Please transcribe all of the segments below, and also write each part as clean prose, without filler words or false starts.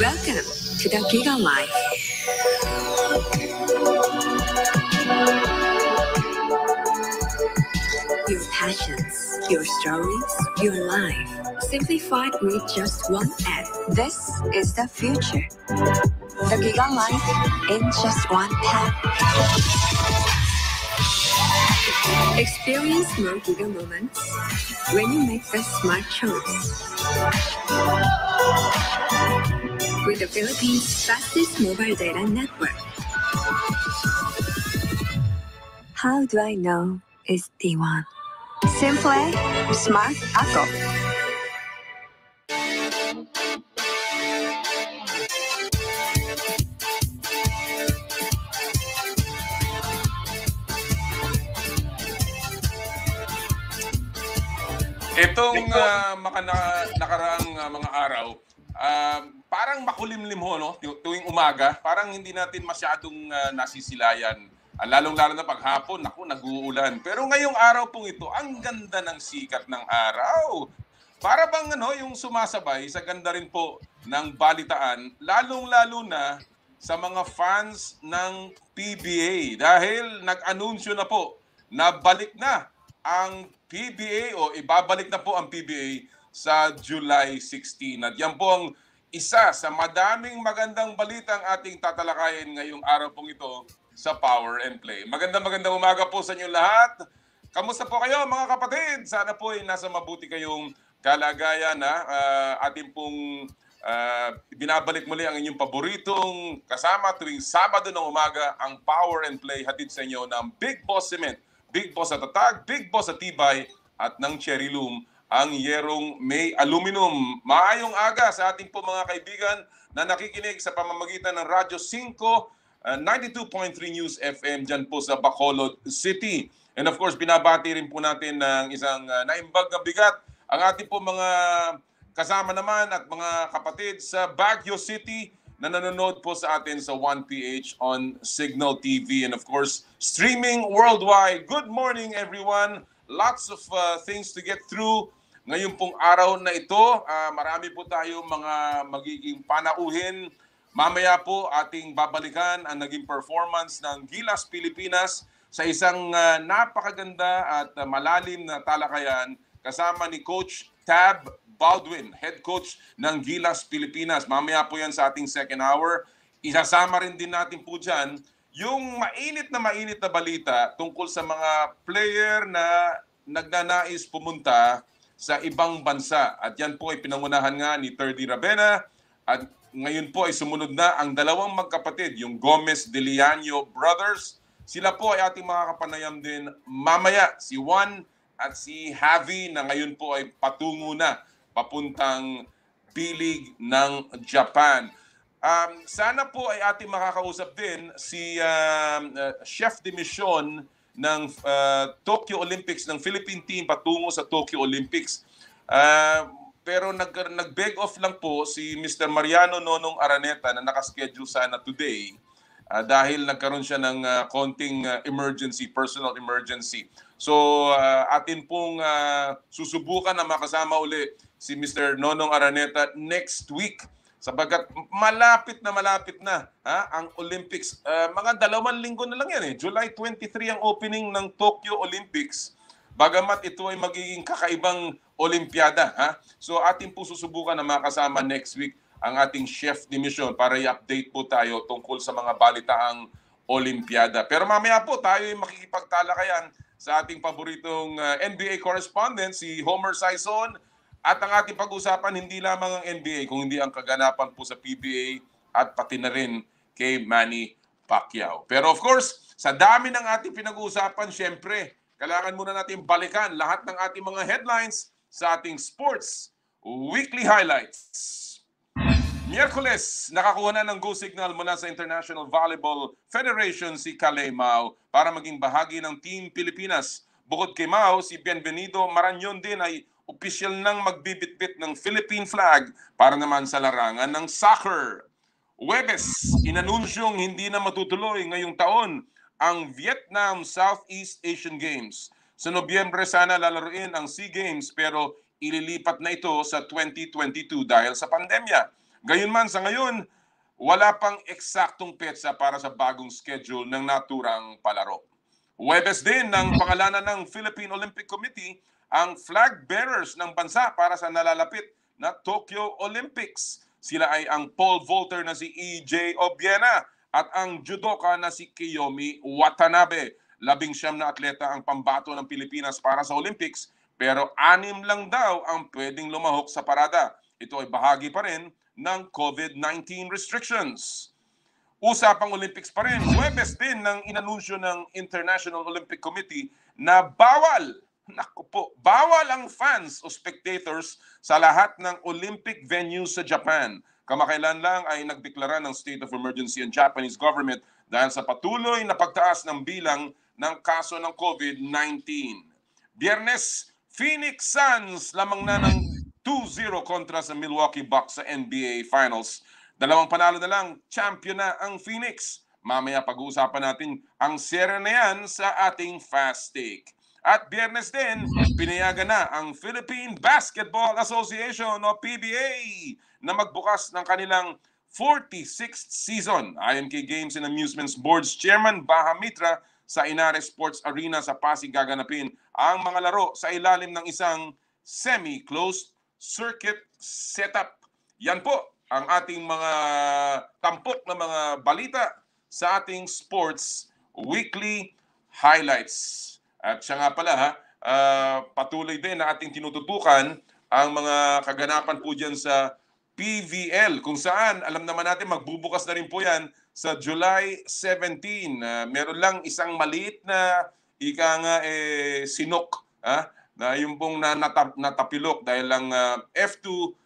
Welcome to the Giga Life. Your passions, your stories, your life, simplified with just one app. This is the future. The Giga Life in just one tap. Experience more Giga moments when you make the smart choice. With the Philippines' fastest mobile data network. How do I know it's D1? Simple, smart ako. Itong nakaraang mga araw, parang makulimlim ho, no? Tuwing umaga, parang hindi natin masyadong nasisilayan. Lalong-lalo na paghapon, naku, nag-uulan. Pero ngayong araw pong ito, ang ganda ng sikat ng araw. Para bang yung sumasabay sa ganda rin po ng balitaan, lalong-lalo na sa mga fans ng PBA. Dahil nag-anunsyo na po na balik na ang PBA o ibabalik na po ang PBA sa July 16. At yan po ang isa sa madaming magandang balita ang ating tatalakayin ngayong araw pong ito sa Power and Play. Magandang umaga po sa inyo lahat. Kamusta po kayo mga kapatid? Sana po ay nasa mabuti kayong kalagayan na ating pong binabalik muli ang inyong paboritong kasama tuwing Sabado ng umaga, ang Power and Play hatid sa inyo ng Big Boss Cement, Big Boss sa Tatag, Big Boss sa Tibay at ng Cherry Loom, ang yerong may aluminum. Maayong aga sa ating po mga kaibigan na nakikinig sa pamamagitan ng Radyo 5, 92.3 News FM dyan po sa Bacolod City. And of course, binabati rin po natin ng isang naimbag na bigat ang ating po mga kasama naman at mga kapatid sa Baguio City na nanonood po sa atin sa 1PH on Signal TV and of course, streaming worldwide. Good morning everyone! Lots of things to get through. Ngayon pong araw na ito, marami po tayo mga magiging panauhin. Mamaya po ating babalikan ang naging performance ng Gilas Pilipinas sa isang napakaganda at malalim na talakayan kasama ni Coach Tab Baldwin, head coach ng Gilas Pilipinas. Mamaya po yan sa ating second hour. Isasama rin din natin po dyan yung mainit na balita tungkol sa mga player na nagnanais pumunta sa ibang bansa. At yan po ay pinangunahan nga ni Terdy Ravena. At ngayon po ay sumunod na ang dalawang magkapatid, yung Gomez de Liano brothers. Sila po ay ating mga kapanayam din mamaya, si Juan at si Javi na ngayon po ay patungo na papuntang pilig ng Japan. Sana po ay ating makakausap din si chef de mission ng Tokyo Olympics, ng Philippine team patungo sa Tokyo Olympics. Pero nag-beg off lang po si Mr. Mariano Nonong Araneta na nakaschedule sana today dahil nagkaroon siya ng konting personal emergency. So atin pong susubukan na makasama uli si Mr. Nonong Araneta next week sabagat malapit na ang Olympics. Mga 2 linggo na lang yan eh. July 23 ang opening ng Tokyo Olympics. Bagamat ito ay magiging kakaibang Olimpiada. So atin po susubukan na makasama next week ang ating chef de mission para i-update po tayo tungkol sa mga balitaang Olimpiada. Pero mamaya po tayo ay makikipagtalakayan sa ating paboritong NBA correspondent, si Homer Saison. At ang ating pag-usapan, hindi lamang ang NBA, kung hindi ang kaganapan po sa PBA at pati na rin kay Manny Pacquiao. Pero of course, sa dami ng ating pinag-uusapan, syempre, kailangan muna natin balikan lahat ng ating mga headlines sa ating Sports Weekly Highlights. Miyerkules, nakakuha na ng go signal mula sa International Volleyball Federation si Calais Mao para maging bahagi ng Team Pilipinas. Bukod kay Mao, si Bienvenido Marañon din ay opisyal nang magbibitbit ng Philippine flag para naman sa larangan ng soccer. Huwebes, inanunsyong hindi na matutuloy ngayong taon ang Vietnam Southeast Asian Games. Sa Nobyembre sana lalaruin ang SEA Games pero ililipat na ito sa 2022 dahil sa pandemya. Gayunman sa ngayon, wala pang eksaktong petsa para sa bagong schedule ng naturang palaro. Huwebes din ng pangalanan ng Philippine Olympic Committee ang flag bearers ng bansa para sa nalalapit na Tokyo Olympics. Sila ay ang pole vaulter na si EJ Obiena at ang judoka na si Kiyomi Watanabe. 19 na atleta ang pambato ng Pilipinas para sa Olympics, pero 6 lang daw ang pwedeng lumahok sa parada. Ito ay bahagi pa rin ng COVID-19 restrictions. Usapang Olympics pa rin, Huwebes din ng inanunsyo ng International Olympic Committee na bawal ang fans o spectators sa lahat ng Olympic venues sa Japan. Kamakailan lang ay nagdeklara ng state of emergency ang Japanese government dahil sa patuloy na pagtaas ng bilang ng kaso ng COVID-19. Biyernes, Phoenix Suns lamang na ng 2-0 kontra sa Milwaukee Bucks sa NBA Finals. 2 panalo na lang, champion na ang Phoenix. Mamaya pag-uusapan natin ang serye na yan sa ating Fast Take. At Biyernes din, pinayagan na ang Philippine Basketball Association o PBA na magbukas ng kanilang 46th season. Ayon kay Games and Amusements Board's Chairman Baha Mitra, sa Inares Sports Arena sa Pasig gaganapin ang mga laro sa ilalim ng isang semi-closed circuit setup. Yan po ang ating mga tampok na mga balita sa ating sports weekly highlights. At siya nga pala patuloy din na ating tinututukan ang mga kaganapan po dyan sa PVL, kung saan alam naman natin magbubukas na rin po yan sa July 17. Meron lang isang maliit na sinok na yung pong natapilok dahil lang F2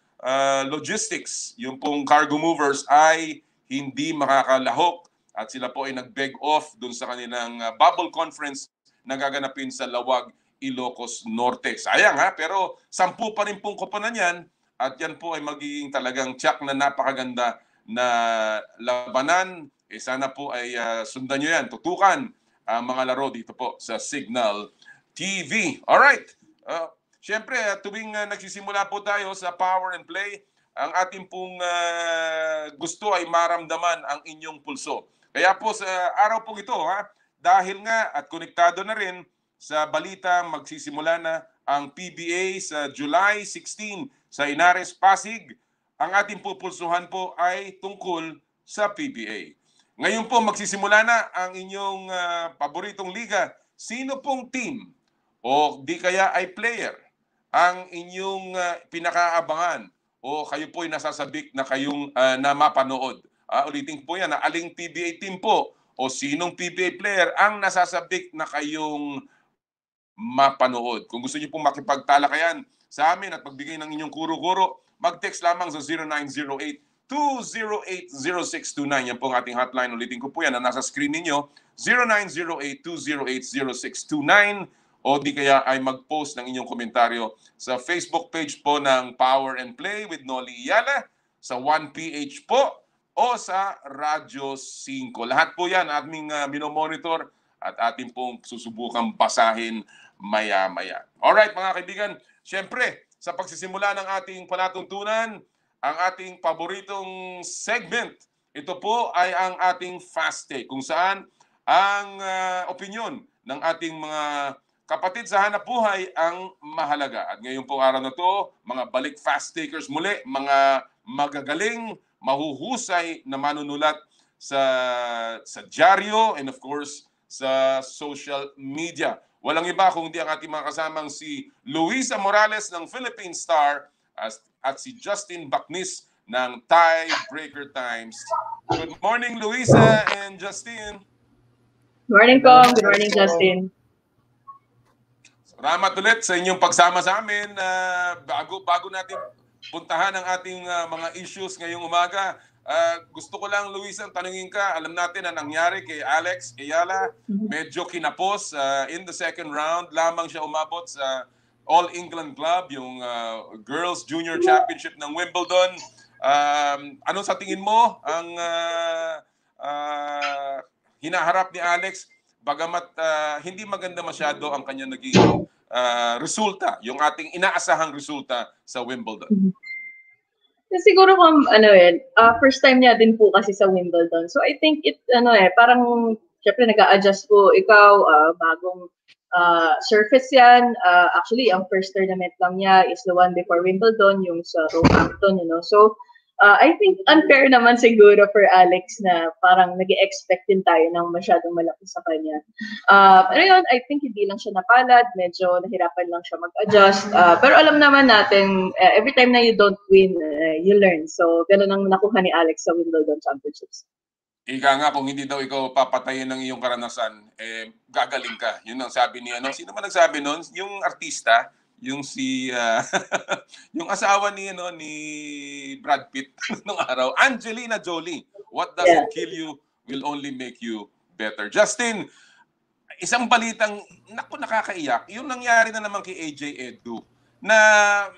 Logistics, yung pong cargo movers ay hindi makakalahok at sila po ay nag-beg off dun sa kanilang bubble conference na gaganapin sa Lawag, Ilocos Norte. Sayang pero 10 pa rin pong koponan yan at yan po ay magiging talagang tiyak na napakaganda na labanan. Sana po ay sundan nyo yan, tutukan ang mga laro dito po sa Signal TV. Alright, siyempre tuwing nagsisimula po tayo sa Power and Play, ang ating pong gusto ay maramdaman ang inyong pulso. Kaya po sa araw po ito, dahil nga at konektado na rin sa balita, magsisimula na ang PBA sa July 16 sa Inares, Pasig. Ang ating pupulsuhan po ay tungkol sa PBA. Ngayon po magsisimula na ang inyong paboritong liga. Sino pong team o di kaya ay player ang inyong pinakaabangan o kayo po ay nasasabik na kayong na mapanood? Ulitin po yan, aling PBA team po o sinong PBA player ang nasasabik na kayong mapanood? Kung gusto niyo pong makipagtalakayan sa amin at magbigay ng inyong kuro-kuro, mag-text lamang sa 0908-208-0629. Yan po ang ating hotline. Ulitin ko po yan na nasa screen ninyo. 0908-208-0629. O di kaya ay mag-post ng inyong komentaryo sa Facebook page po ng Power and Play with Noli Iyala, sa 1PH po, o sa Radyo 5. Lahat po yan aming minomonitor at ating pong susubukang basahin maya-maya. Alright mga kaibigan, siyempre, sa pagsisimula ng ating palatuntunan, ang ating paboritong segment, ito po ay ang ating Fast Take, kung saan ang opinyon ng ating mga kapatid sa hanap buhay ang mahalaga. At ngayon po araw na to, mga balik Fast Takers muli, mga magagaling, mahuhusay na manunulat sa dyaryo and of course sa social media. Walang iba kundi ang ating mga kasamang si Luisa Morales ng Philippine Star at si Justin Bacnis ng Tiebreaker Times. Good morning, Luisa and Justin. Morning, Kong. Good morning, Justin. Salamat ulit sa inyong pagsama sa amin. Bago natin puntahan ang ating mga issues ngayong umaga, gusto ko lang, Luisa, tanungin ka. Alam natin na nangyari kay Alex Ayala. Medyo kinapos in the second round. Lamang siya umabot sa All England Club, yung Girls Junior Championship ng Wimbledon. Ano sa tingin mo ang hinaharap ni Alex? Bagamat hindi maganda masyado ang kanya naging resulta, yung ating inaasahang resulta sa Wimbledon. Siguro kung first time niya din po kasi sa Wimbledon. So I think parang syempre nag-a-adjust po ikaw, bagong surface yan. Actually, ang first tournament lang niya is the one before Wimbledon, yung sa Roehampton, So I think unfair naman siguro for Alex na parang nag-expect din tayo ng masyadong malaki sa kanya. Pero yun, I think hindi lang siya napalad, medyo nahirapan lang siya mag-adjust. Pero alam naman natin, every time na you don't win, you learn. So, ganun ang nakuha ni Alex sa Wimbledon Championships. Ika nga, kung hindi daw ikaw papatayin ng iyong karanasan, gagaling ka. Yun ang sabi ni sino man nagsabi noon? Yung artista, yung yung asawa ni Brad Pitt nung araw, Angelina Jolie. What doesn't kill you will only make you better. Justin, isang balitang nakakaiyak. Yung nangyari na naman kay AJ Edu na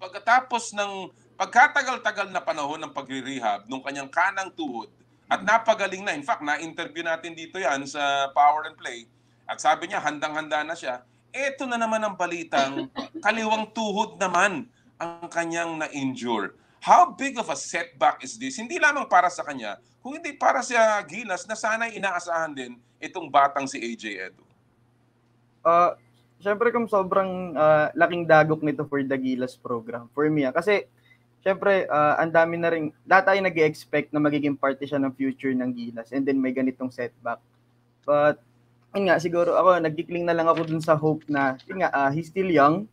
pagkatapos ng pagkatagal-tagal na panahon ng pagre-rehab nung kanyang kanang tuhod at napagaling na. In fact, na-interview natin dito yan sa Power and Play at sabi niya handang-handa na siya. Ito na naman ang balitang kaliwang tuhod naman ang kanyang na-injure. How big of a setback is this? Hindi lamang para sa kanya, kung hindi para sa Gilas na sana'y inaasahan din itong batang si AJ Edu. Siyempre kung sobrang laking dagok nito for the Gilas program. For me, kasi siyempre ang dami na rin, lahat tayo nag-expect na magiging party siya ng future ng Gilas and then may ganitong setback. But yun nga, siguro ako, nagkikling na lang ako dun sa hope na, yun nga, he's still young.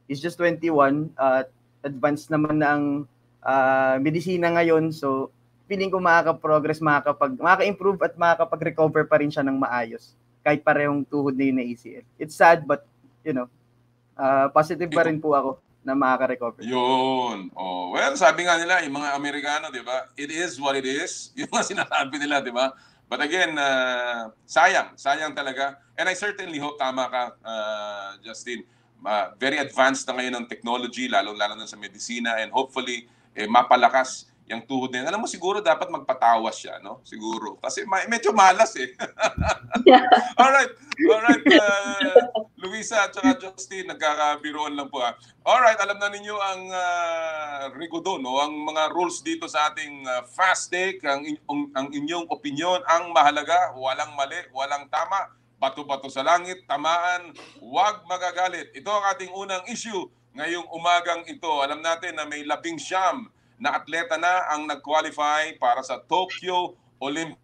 He's just 21. Advanced naman na ang medisina ngayon. So, feeling ko makaka-progress, makaka-improve at makakapag-recover pa rin siya ng maayos. Kahit parehong tuhod na yun na ACL. It's sad, but, positive pa rin po ako na makaka-recover. Yun. Oh, well, sabi nga nila, yung mga Amerikano, di ba? It is what it is. Yung mga sinasabi nila, di ba? But again, sayang talaga. And I certainly hope tama ka, Justin. Very advanced na ngayon ang technology, lalo na sa medisina, and hopefully mapalakas yung tuhod din. Alam mo, siguro dapat magpatawas siya, no? Siguro. Kasi medyo malas eh. Alright, Luisa at saka Justin, nagkakabiroon lang po ha. Alright, alam na ninyo ang rigodo, no? Ang mga rules dito sa ating fast take, ang inyong opinion, ang mahalaga, walang mali, walang tama, bato-bato sa langit, tamaan, huwag magagalit. Ito ang ating unang issue ngayong umagang ito. Alam natin na may 19 na atleta na ang nag-qualify para sa Tokyo Olympics.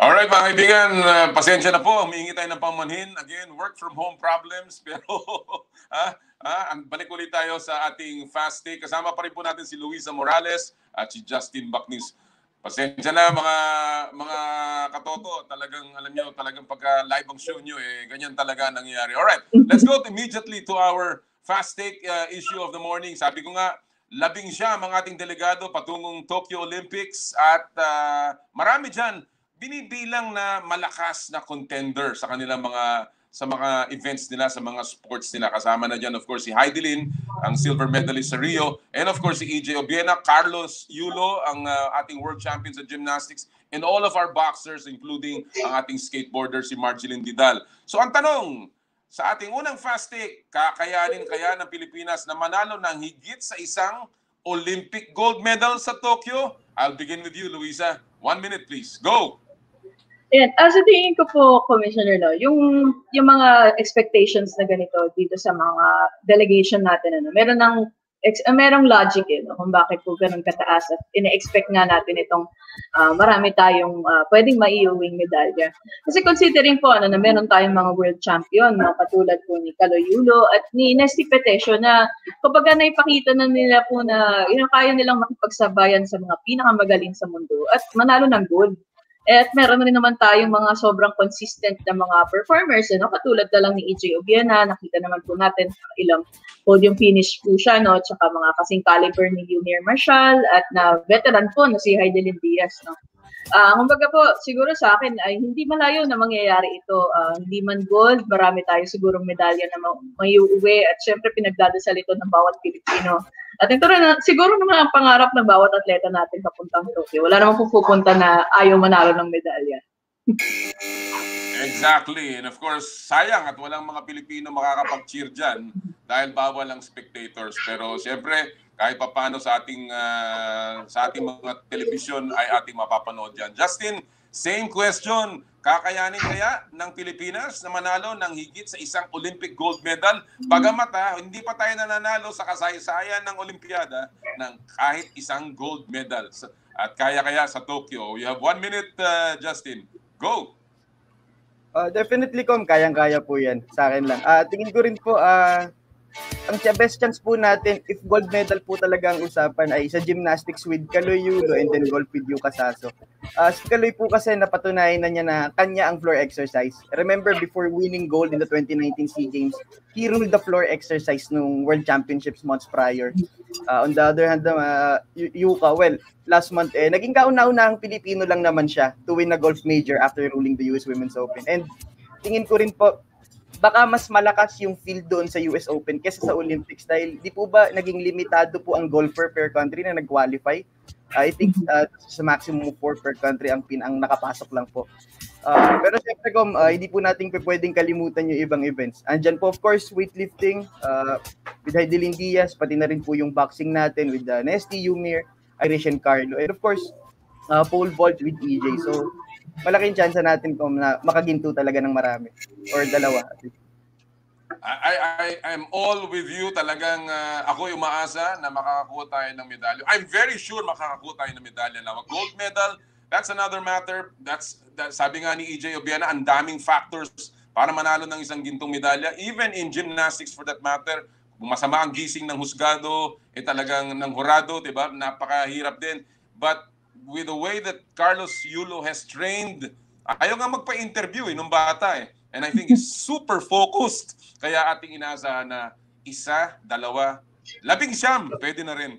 Alright mga kaibigan, pasensya na po, humihingi tayo ng pamanhin. Again, work from home problems. Pero balik ulit tayo sa ating fast take. Kasama pa rin po natin si Luisa Morales at si Justin Bacnis. Pasensya na mga katoto, talagang alam nyo, talagang pagka live ang show nyo, ganyan talaga nangyayari. Alright, let's go immediately to our fast take issue of the morning. Sabi ko nga, 11 ang ating delegado patungong Tokyo Olympics at marami dyan binibilang na malakas na contender sa kanilang mga events nila, sa mga sports nila. Kasama na dyan, of course, si Heidelin, ang silver medalist sa Rio, and of course, si EJ Obiena, Carlos Yulo, ang ating world champion sa gymnastics, and all of our boxers, including ang ating skateboarder, si Marjeline Didal. So, ang tanong, sa ating unang fast take, kakayanin kaya ng Pilipinas na manalo ng higit sa isang Olympic gold medal sa Tokyo? I'll begin with you, Luisa. 1 minute, please. Go! Yan. Sa tingin ko po, Commissioner, no, yung mga expectations na ganito dito sa mga delegation natin, merong logic no, kung bakit po ganun kataas at ina-expect nga natin itong marami tayong pwedeng maiuwing medalya. Kasi considering po na meron tayong mga world champion, katulad po ni Caloyulo at ni Nesty Petesio na kapag naipakita na nila po na kaya nilang makipagsabayan sa mga pinakamagaling sa mundo at manalo ng gold. At meron rin naman tayong mga sobrang consistent na mga performers, katulad na lang ni EJ Obiena, nakita naman po natin ilang podium finish po siya, tsaka mga kasing caliber ni Yumir Marshall at na veteran po na si Heidelin Diaz. Kumbaga po, siguro sa akin ay hindi malayo na mangyayari ito. Hindi man gold, marami tayo sigurong medalya na maiuwi at syempre pinagdadasal ito ng bawat Pilipino. At ito rin, siguro naman ang pangarap ng bawat atleta natin papuntang Tokyo. Wala naman pupunta na ayaw manalo ng medalya. Exactly. And of course, sayang at walang mga Pilipino makakapag-cheer dyan dahil bawal ang spectators. Pero siyempre, kahit pa paano sa ating mga telebisyon ay ating mapapanood dyan. Justin, same question. Kakayanin kaya ng Pilipinas na manalo ng higit sa isang Olympic gold medal? Bagamat hindi pa tayo nananalo sa kasaysayan ng Olimpiada ng kahit isang gold medal. At kaya sa Tokyo. You have 1 minute, Justin. Go! Definitely, kayang-kaya po yan. Sa akin lang. Tingin ko rin po, ang best chance po natin, if gold medal po talaga ang usapan, ay sa gymnastics with Kaloy Yulo and then golf with Yuka Saso. Si Kaloy po kasi napatunayan na niya na kanya ang floor exercise. Remember, before winning gold in the 2019 SEA Games, he ruled the floor exercise nung World Championships months prior. On the other hand, Yuka, last month, naging kauna-unahang Pilipino lang naman siya to win a golf major after ruling the US Women's Open. And tingin ko rin po, baka mas malakas yung field doon sa US Open kesa sa Olympics dahil di po ba naging limitado po ang golfer per country na nag-qualify? I think sa maximum 4 per country ang nakapasok lang po. Pero syempre hindi po natin pwedeng kalimutan yung ibang events. Andyan po of course weightlifting with Heidelin Diaz, pati na rin po yung boxing natin with Nesty, Yumir, Irish and Carlo. And of course, pole vault with EJ. So malaking chance natin na makaginto talaga ng marami or dalawa. I'm all with you. Talagang ako umaasa na makakakuha tayo ng medalya. I'm very sure makakakuha tayo ng medalya. Now, a gold medal, that's another matter. Sabi nga ni EJ Obiena, ang daming factors para manalo ng isang gintong medalya. Even in gymnastics for that matter, kung masama ang gising ng husgado, talagang ng hurado, diba? Napakahirap din. But with the way that Carlos Yulo has trained, ayaw nga magpa-interview nung bata And I think he's super focused. Kaya ating inaasahan na 1, 2, 11, pwede na rin.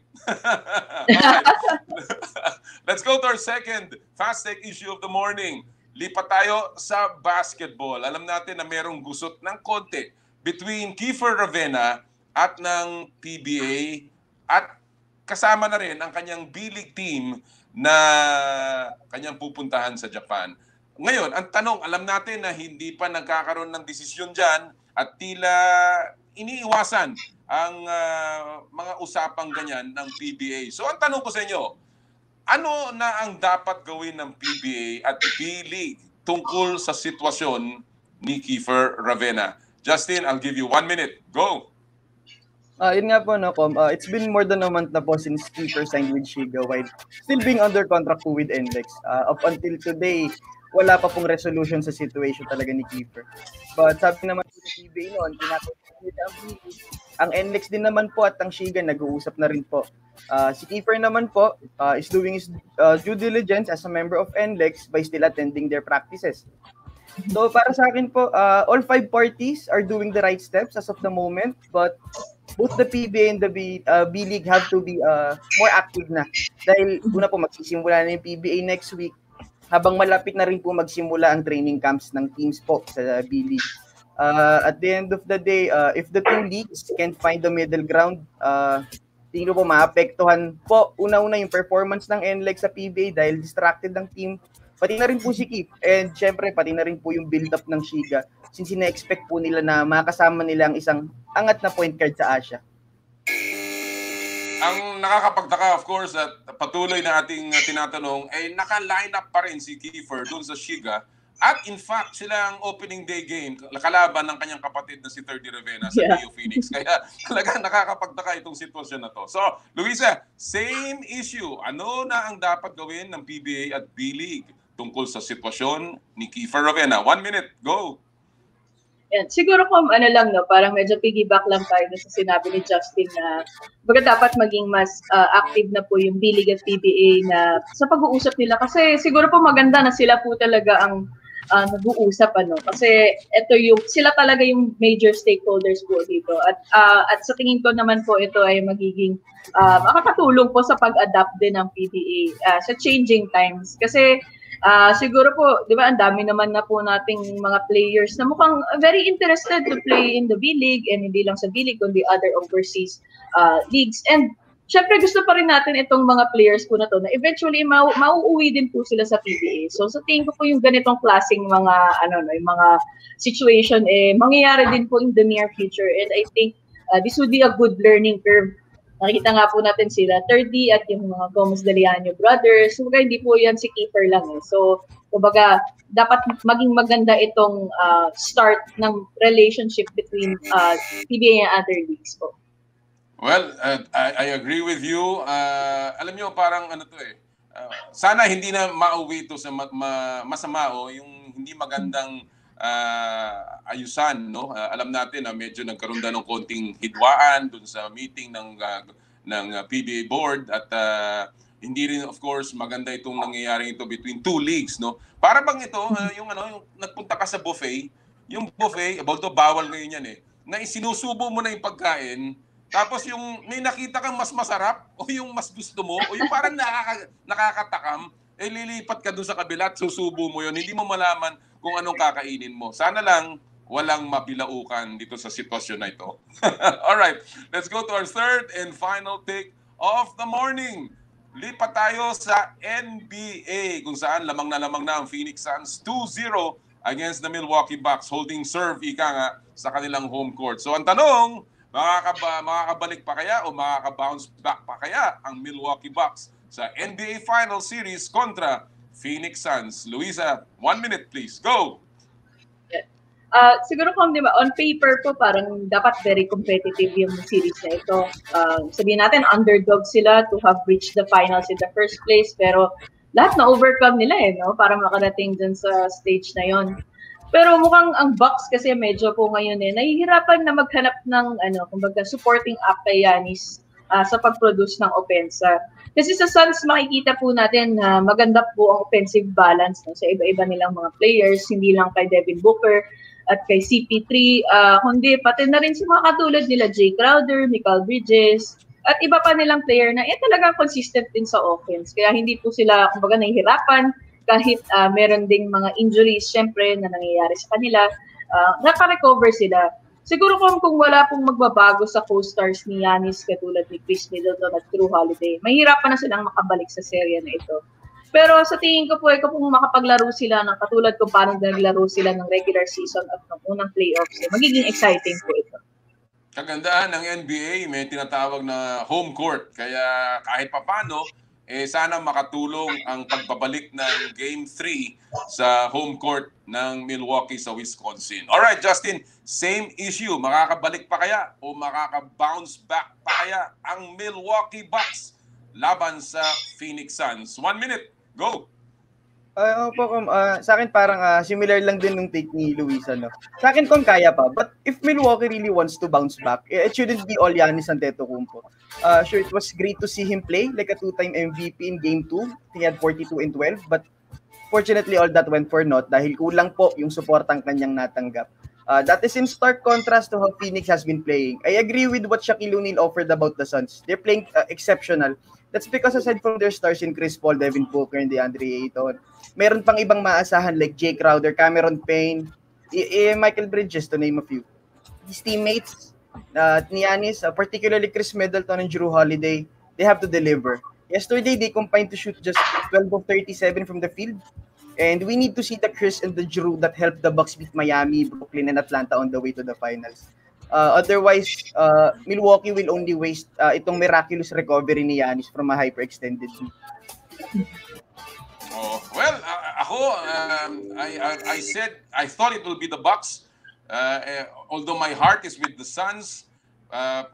Let's go to our second fast take issue of the morning. Lipat tayo sa basketball. Alam natin na merong gusot ng konti between Kiefer Ravena at ng PBA at kasama na rin ang kanyang B-League team na kanyang pupuntahan sa Japan. Ngayon, ang tanong, alam natin na hindi pa nagkakaroon ng desisyon dyan at tila iniiwasan ang mga usapang ganyan ng PBA. So ang tanong ko sa inyo, ano na ang dapat gawin ng PBA at B-League tungkol sa sitwasyon ni Kiefer Ravena? Justin, I'll give you 1 minute. Go! Yun nga po, it's been more than a month na po since Kiefer signed with Shiga, while still being under contract po with NLEX. Up until today, wala pa pong resolution sa situation talaga ni Kiefer. But sabi naman po ni PBA noon, ang NLEX din naman po at ang Shiga nag-uusap na rin po. Si Kiefer naman po is doing his due diligence as a member of NLEX by still attending their practices. So para sa akin po, all 5 parties are doing the right steps as of the moment, but both the PBA and the B-League have to be more active na. Dahil una po magsisimula na yung PBA next week, habang malapit na rin po magsimula ang training camps ng teams po sa B-League. At the end of the day, if the two leagues can't find the middle ground, tingin ko po maapektuhan po una-una yung performance ng NLEX sa PBA dahil distracted ng team, pati na rin po si Keith, and syempre pati na rin po yung build-up ng Shiga since ina-expect po nila na makasama nila ang isang angat na point guard sa Asia. Ang nakakapagtaka, of course, at patuloy na ating tinatanong, ay naka-line up pa rin si Kiefer doon sa Shiga. At in fact, sila ang opening day game, kalaban ng kanyang kapatid na si Thirdy Ravenna sa Rio Phoenix. Kaya talaga nakakapagtaka itong sitwasyon na to. So, Luisa, same issue. Ano na ang dapat gawin ng PBA at B-League tungkol sa sitwasyon ni Kiefer Ravenna? 1 minute, go! Yan. Siguro kung ano lang, no, parang medyo piggyback lang tayo sa sinabi ni Justin na baga dapat maging mas active na po yung B-League at PBA na sa pag-uusap nila. Kasi siguro po maganda na sila po talaga ang nag-uusap, ano, kasi ito yung sila talaga yung major stakeholders po dito at sa tingin ko naman po ito ay magiging makakatulong po sa pag-adapt din ng PBA sa changing times kasi siguro po, di ba, ang dami naman na po nating mga players na mukhang very interested to play in the B-League and hindi lang sa B-League kundi other overseas leagues. And syempre gusto pa rin natin itong mga players po na to na eventually mauuwi din po sila sa PBA. So sa tingin ko po yung ganitong klaseng mga yung mga situation mangyayari din po in the near future, and I think this would be a good learning curve. Nakikita nga po natin sila Thirdy at yung mga Gomez Daliano brothers. So hindi po yan si Kiefer lang So kumbaga dapat maging maganda itong start ng relationship between PBA and other leagues po. Well, I agree with you. Alam nyo, parang sana hindi na mauwi ito sa masama yung hindi magandang ayusan, no? Alam natin na medyo nagkaroon ng konting hidwaan dun sa meeting ng PBA board at hindi rin, of course, maganda itong nangyayari ito between two leagues, no? Para bang ito yung nagpunta ka sa buffet, yung buffet, although bawal ngayon yan na isinusubo mo na yung pagkain. Tapos yung may nakita kang mas masarap o yung mas gusto mo o yung parang nakakatakam, lilipat ka doon sa kabila at susubo mo yun. Hindi mo malaman kung anong kakainin mo. Sana lang walang mabilaukan dito sa sitwasyon na ito. Alright, let's go to our third and final pick of the morning. Lipat tayo sa NBA kung saan lamang na ang Phoenix Suns 2-0 against the Milwaukee Bucks, holding serve nga sa kanilang home court. So ang tanong, makakabalik pa kaya o makaka-bounce back pa kaya ang Milwaukee Bucks sa NBA Final Series kontra Phoenix Suns? Luisa, 1 minute please. Go! Siguro kung di ba, on paper po parang dapat very competitive yung series na ito. Sabihin natin, underdog sila to have reached the finals in the first place, pero lahat na overcome nila no? Para makarating dun sa stage na yon. Pero mukhang ang Bucks kasi medyo po ngayon nahihirapan na maghanap ng kumbaga supporting up kay Giannis sa pag-produce ng opensa. Kasi sa Suns makikita po natin na maganda po ang offensive balance sa iba-iba nilang mga players, hindi lang kay Devin Booker at kay CP3, kundi pati na rin sa mga katulad nila Jay Crowder, Mikal Bridges, at iba pa nilang player na talaga consistent din sa offense. Kaya hindi po sila kumbaga nahihirapan kahit meron ding mga injuries syempre na nangyayari sa kanila, naka-recover sila. Siguro kung wala pong magbabago sa co-stars ni Giannis katulad ni Chris Middleton at Drew Holiday, mahirapan na silang makabalik sa serye na ito. Pero sa tingin ko po, kung makapaglaro sila ng katulad kung paano naglaro sila ng regular season at ng unang playoffs, magiging exciting po ito. Kagandaan ng NBA, may tinatawag na home court. Kaya kahit papano, sana makatulong ang pagbabalik ng Game 3 sa home court ng Milwaukee sa Wisconsin. Alright, Justin, same issue. Makakabalik pa kaya o makaka-bounce back pa kaya ang Milwaukee Bucks laban sa Phoenix Suns? 1 minute, go! Sa akin parang similar lang din nung take ni Luisa, no? Sa akin kung kaya pa, but if Milwaukee really wants to bounce back, it shouldn't be all Giannis Antetokounmpo. Sure, it was great to see him play like a two-time MVP in Game 2. He had 42 and 12, but fortunately, all that went for naught dahil kulang po yung suportang kanyang natanggap. That is in stark contrast to how Phoenix has been playing. I agree with what Shaquille O'Neal offered about the Suns. They're playing exceptional. That's because aside from their stars in Chris Paul, Devin Booker, and DeAndre Ayton, meron pang ibang maasahan like Jay Crowder, Cameron Payne, Michael Bridges, to name a few. His teammates, ni Giannis, particularly Chris Middleton and Jrue Holiday, they have to deliver. Yesterday, they combined to shoot just 12 of 37 from the field. And we need to see the Chris and the Jrue that helped the Bucks beat Miami, Brooklyn, and Atlanta on the way to the finals. Otherwise, Milwaukee will only waste itong miraculous recovery ni Giannis from a hyperextended lead. Well, I said I thought it will be the Bucks, although my heart is with the Suns.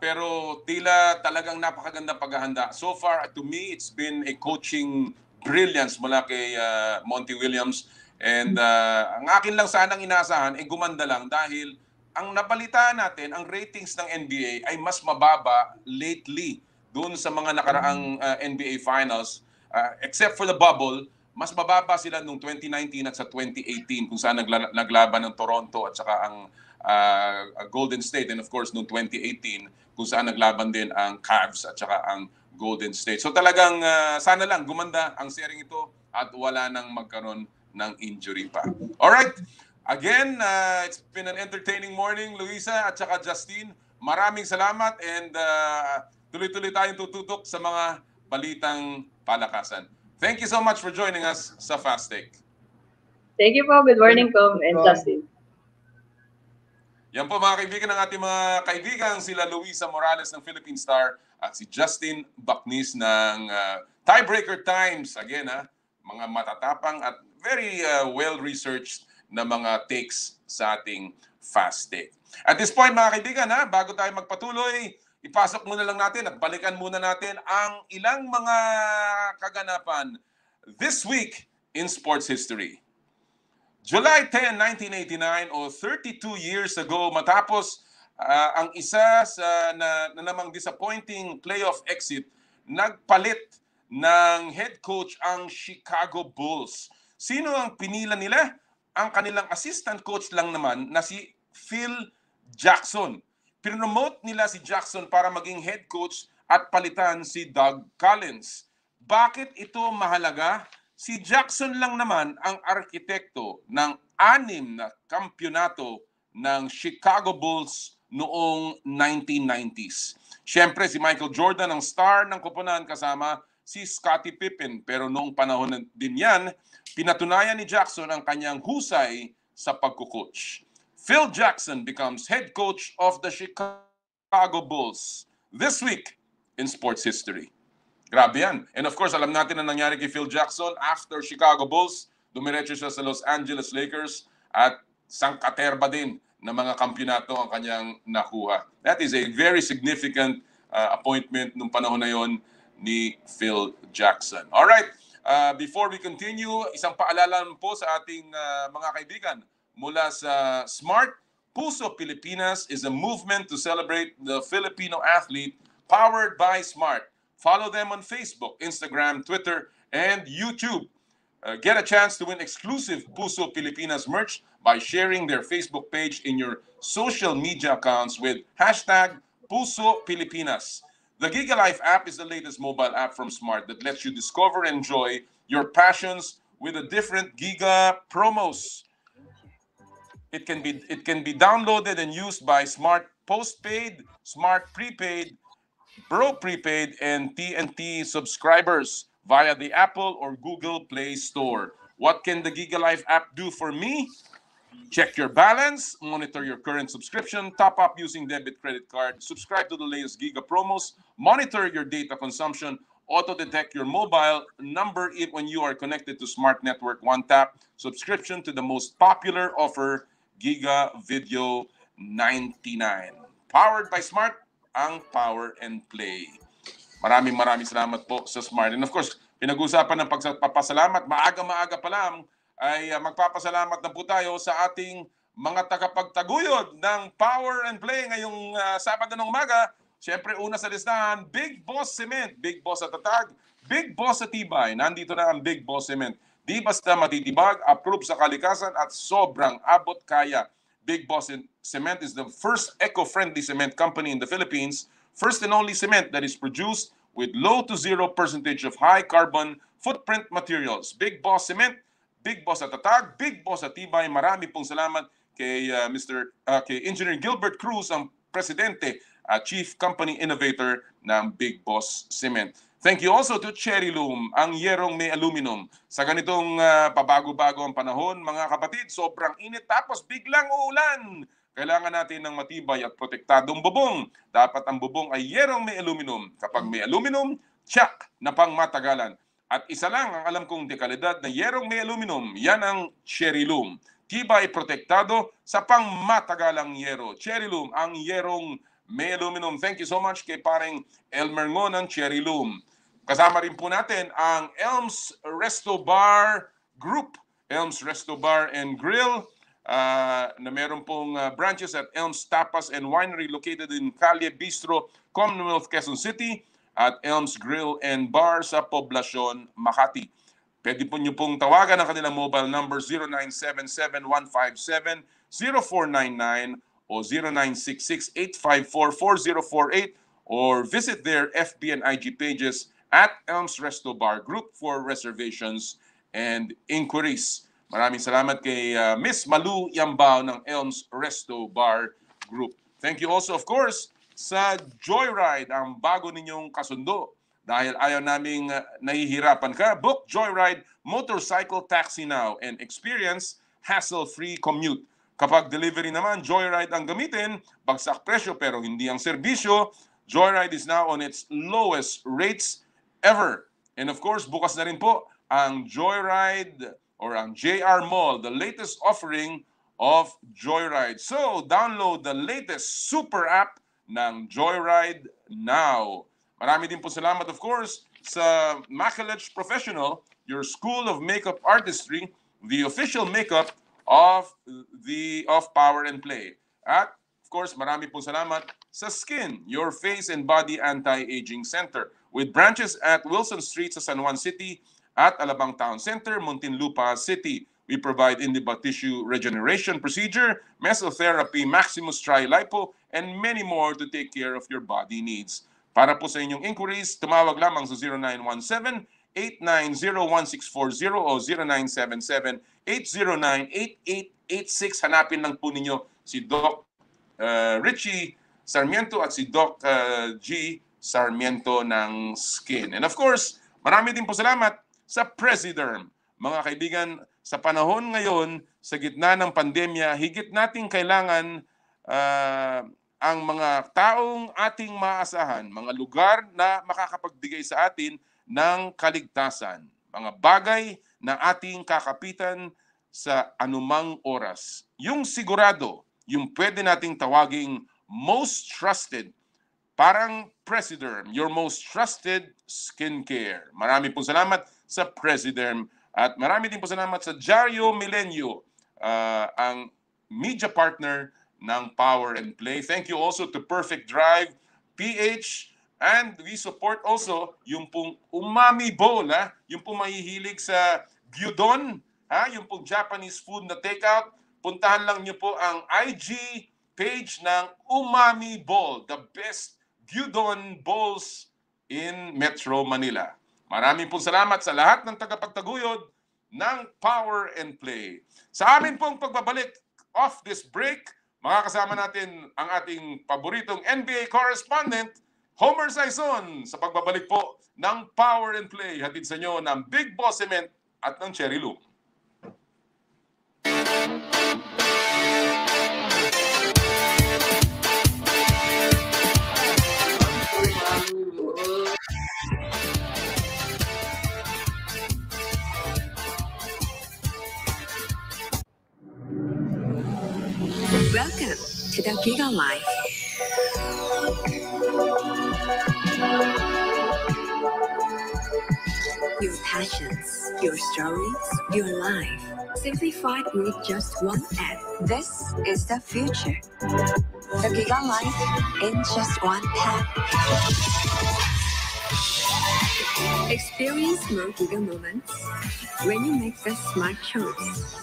Pero tila talagang napakaganda paghahanda. So far, to me, it's been a coaching brilliance mula kay Monty Williams. And ang akin lang sanang inaasahan, gumanda lang dahil ang napalitaan natin, ang ratings ng NBA ay mas mababa lately doon sa mga nakaraang NBA Finals. Except for the bubble, mas mababa sila noong 2019 at sa 2018 kung saan naglaban ng Toronto at saka ang Golden State, and of course noong 2018 kung saan naglaban din ang Cavs at saka ang Golden State. So talagang sana lang gumanda ang series ito at wala nang magkaroon ng injury pa. Alright, again, it's been an entertaining morning, Luisa at saka Justine. Maraming salamat and tuloy-tuloy tayong tututok sa mga balitang palakasan. Thank you so much for joining us sa Fast Take. Thank you po. Good morning, Tom and Justin. Yan po mga kaibigan ng ating mga kaibigan, sila Luisa Morales ng Philippine Star at si Justin Bacnis ng Tiebreaker Times. Again, mga matatapang at very well-researched na mga takes sa ating Fast Take. At this point mga kaibigan, bago tayo magpatuloy, ipasok muna lang natin at balikan muna natin ang ilang mga kaganapan this week in sports history. July 10, 1989 o 32 years ago matapos ang isa sa na namang disappointing playoff exit, nagpalit ng head coach ang Chicago Bulls. Sino ang pinila nila? Ang kanilang assistant coach lang naman na si Phil Jackson. Pinomote nila si Jackson para maging head coach at palitan si Doug Collins. Bakit ito mahalaga? Si Jackson lang naman ang arkitekto ng 6 na kampyonato ng Chicago Bulls noong 1990s. Siyempre, si Michael Jordan ang star ng koponan kasama si Scottie Pippen. Pero noong panahon din yan, pinatunayan ni Jackson ang kanyang husay sa pagkukoach. Phil Jackson becomes head coach of the Chicago Bulls this week in sports history. Grabe yan. And of course, alam natin na nangyari kay Phil Jackson after Chicago Bulls. Dumiretso siya sa Los Angeles Lakers at sangkaterba din ng mga kampyonato ang kanyang nakuha. That is a very significant appointment nung panahon na yon ni Phil Jackson. Alright, before we continue, isang paalala po sa ating mga kaibigan mula sa SMART. Puso Pilipinas is a movement to celebrate the Filipino athlete powered by SMART. Follow them on Facebook, Instagram, Twitter, and YouTube. Get a chance to win exclusive Puso Pilipinas merch by sharing their Facebook page in your social media accounts with hashtag Puso Pilipinas. The Giga Life app is the latest mobile app from Smart that lets you discover and enjoy your passions with the different Giga promos. It can be downloaded and used by Smart Postpaid, Smart Prepaid, Bro Prepaid, and TNT subscribers via the Apple or Google Play Store. What can the Giga Life app do for me? Check your balance, monitor your current subscription, top up using debit credit card, subscribe to the latest Giga promos, monitor your data consumption, auto-detect your mobile number when you are connected to Smart Network One Tap, subscription to the most popular offer, Giga Video 99. Powered by Smart, ang power and play. Maraming salamat po sa Smart. And of course, pinag-usapan ng pagpapasalamat. Maaga-maaga pa lang ay magpapasalamat na po tayo sa ating mga tagapagtaguyod ng Power and Play ngayong Sabado ng umaga. Siyempre, una sa listahan, Big Boss Cement, Big Boss sa tatag, Big Boss sa tibay. Nandito na ang Big Boss Cement. Di basta matitibag, approve sa kalikasan at sobrang abot kaya. Big Boss Cement is the first eco-friendly cement company in the Philippines, first and only cement that is produced with low to 0% of high carbon footprint materials. Big Boss Cement, Big Boss at tatag, Big Boss at tibay. Marami pong salamat kay kay Engineer Gilbert Cruz, ang presidente at Chief Company Innovator ng Big Boss Cement. Thank you also to Cherry Loom, ang yerong may aluminum. Sa ganitong pabago-bago ang panahon, mga kapatid, sobrang init tapos biglang uulan. Kailangan natin ng matibay at protektadong bubong. Dapat ang bubong ay yerong may aluminum. Kapag may aluminum, tsak na pang matagalan. At isa lang ang alam kong dekalidad na yerong may aluminum, yan ang Cherry Loom. Tibay protektado sa pang matagalang yero. Cherry Loom, ang yerong may aluminum. Thank you so much kay paring Elmer Ngo ng Cherry Loom. Kasama rin po natin ang Elms Resto Bar Group. Elms Resto Bar and Grill na meron pong branches at Elms Tapas and Winery located in Calle Bistro, Commonwealth, Quezon City at Elms Grill and Bar sa Poblacion, Makati. Pwede po nyo pong tawagan ang kanilang mobile number 0977-157-0499 o 0966-854-4048 or visit their FB and IG pages at Elms Resto Bar Group for reservations and inquiries. Maraming salamat kay Miss Malu Yambao ng Elms Resto Bar Group. Thank you also, of course, sa Joyride, ang bago ninyong kasundo. Dahil ayaw naming nahihirapan ka, book Joyride Motorcycle Taxi now and experience hassle-free commute. Kapag delivery naman, Joyride ang gamitin, bagsak presyo pero hindi ang serbisyo. Joyride is now on its lowest rates ever. And of course, bukas na rin po ang Joyride or ang JR Mall, the latest offering of Joyride. So, download the latest super app ng Joyride now. Marami din po salamat, of course, sa Makilich Professional, your School of Makeup Artistry, the official makeup of Power and Play. At, of course, marami po salamat sa Skin, your face and body anti-aging center, with branches at Wilson Street sa San Juan City at Alabang Town Center, Muntinlupa City. We provide in-the-bud tissue regeneration procedure, mesotherapy, Maximus Tri-Lipo, and many more to take care of your body needs. Para po sa inyong inquiries, tumawag lamang sa 0917-890-1640 o 0977-809-8886. Hanapin lang po ninyo si Doc Richie Sarmiento at si Doc G. Sarmiento ng Skin. And of course, marami din po salamat sa Presiderm. Mga kaibigan, sa panahon ngayon, sa gitna ng pandemya, higit nating kailangan ang mga taong ating maasahan, mga lugar na makakapagbigay sa atin ng kaligtasan, mga bagay na ating kakapitan sa anumang oras. Yung sigurado, yung pwede nating tawaging most trusted, parang Presiderm, your most trusted skincare. Marami pong salamat sa Presiderm at marami din po salamat sa Diario Milenio, ang media partner ng Power and Play. Thank you also to Perfect Drive, PH, and we support also yung pong Umami Bowl, yung pong mahihilig sa gyudon, yung pong Japanese food na takeout. Puntahan lang niyo po ang IG page ng Umami Bowl, the best gyudon bowls in Metro Manila. Maraming pong salamat sa lahat ng tagapagtaguyod ng Power and Play. Sa amin pong pagbabalik off this break, makakasama natin ang ating paboritong NBA correspondent, Homer Saison, sa pagbabalik po ng Power and Play. Hatid sa inyo ng Big Boss Cement at ng Cherry Loom. Welcome to the Giga Life. Your passions, your stories, your life, simplified with just one app. This is the future. The Giga Life in just one tap. Experience more Giga moments when you make the smart choice.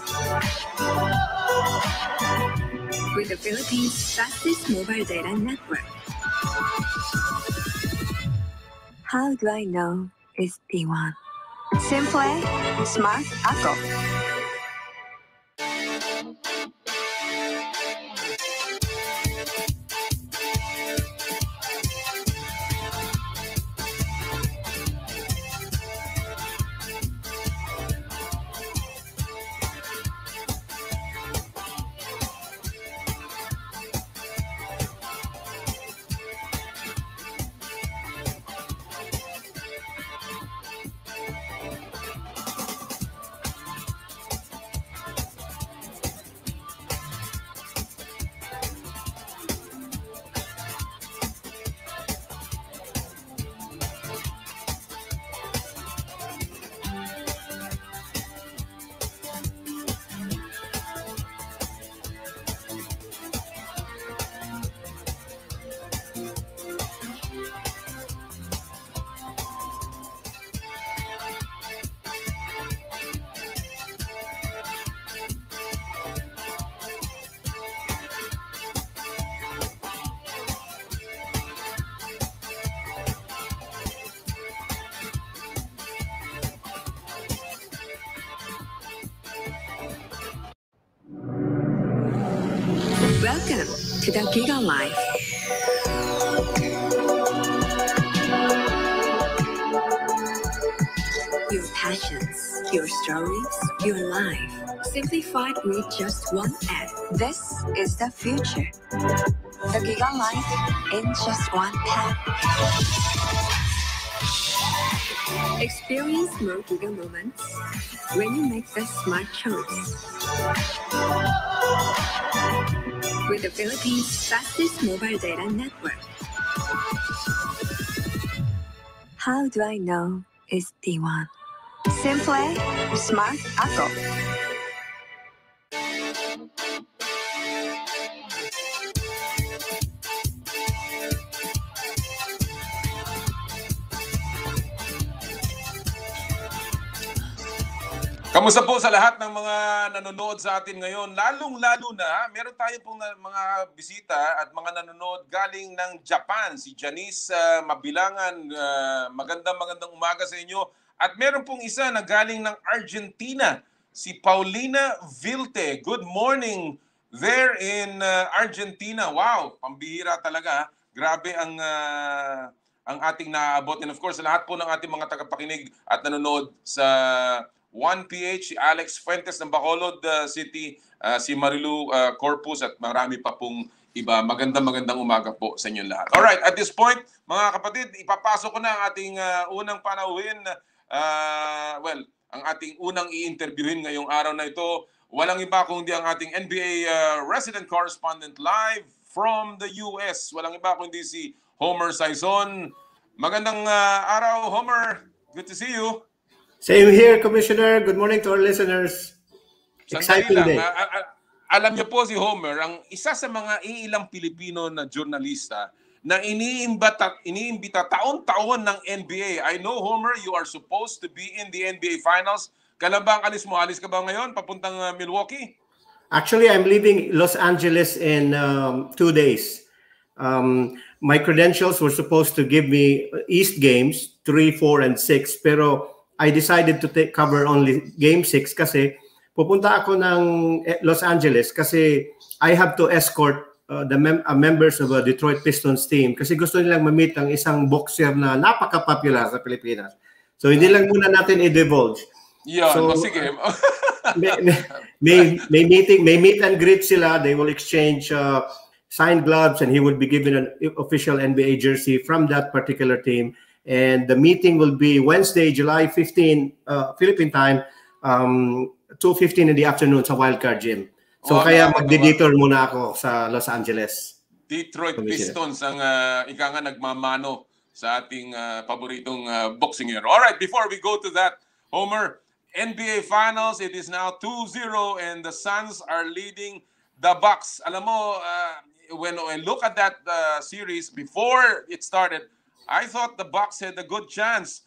With the Philippines' fastest mobile data network. How do I know it's T1? Simple, smart, ako. Welcome to the Giga Life. Your passions, your stories, your life, simplified with just one app. This is the future. The Giga Life in just one tap. Experience more Giga moments when you make the smart choice. With the Philippines' fastest mobile data network. How do I know it's T1? Simple, smart, ako. Kamusta po sa lahat ng mga nanonood sa atin ngayon? Lalong-lalo na, meron tayo pong mga bisita at mga nanonood galing ng Japan. Si Janice Mabilangan, magandang umaga sa inyo. At meron pong isa na galing ng Argentina, si Paulina Vilte. Good morning there in Argentina. Wow, pambihira talaga. Grabe ang ating naaabot. And of course, lahat po ng ating mga tagapakinig at nanonood sa 1PH, si Alex Fuentes ng Bacolod City, si Marilu Corpus at marami pa pong iba. Magandang umaga po sa inyong lahat. Alright, at this point, mga kapatid, ipapasok ko na ang ating unang panauhin. Ang ating unang i-interviewin ngayong araw na ito. Walang iba kundi ang ating NBA resident correspondent live from the US. Walang iba kundi si Homer Saison. Magandang araw, Homer. Good to see you. Same here, Commissioner. Good morning to our listeners. Exciting day. Alam niyo po si Homer, ang isa sa mga iilang Pilipino na journalista na iniimbita taon-taon ng NBA. I know, Homer, you are supposed to be in the NBA Finals. Kailan ba ang alis mo? Alis ka ba ngayon papuntang Milwaukee? Actually, I'm leaving Los Angeles in 2 days. My credentials were supposed to give me East games, 3, 4, and 6. Pero I decided to cover only Game 6 kasi pupunta ako ng Los Angeles kasi I have to escort the members of a Detroit Pistons team kasi gusto nilang ma-meet ang isang boxer na napaka-popular sa Pilipinas. So hindi lang muna natin i-divulge. Yeah, so, sige. may meet and greet sila. They will exchange signed gloves and he will be given an official NBA jersey from that particular team. And the meeting will be Wednesday, July 15, Philippine time, 2:15 in the afternoon sa Wildcard Gym. So kaya magdi-detour muna ako sa Los Angeles. Detroit Pistons ang ika nga nagmamano sa ating paboritong boxing. All right, before we go to that, Homer, NBA Finals, it is now 2-0 and the Suns are leading the Bucks. Alam mo, when I look at that series before it started, I thought the Bucks had a good chance.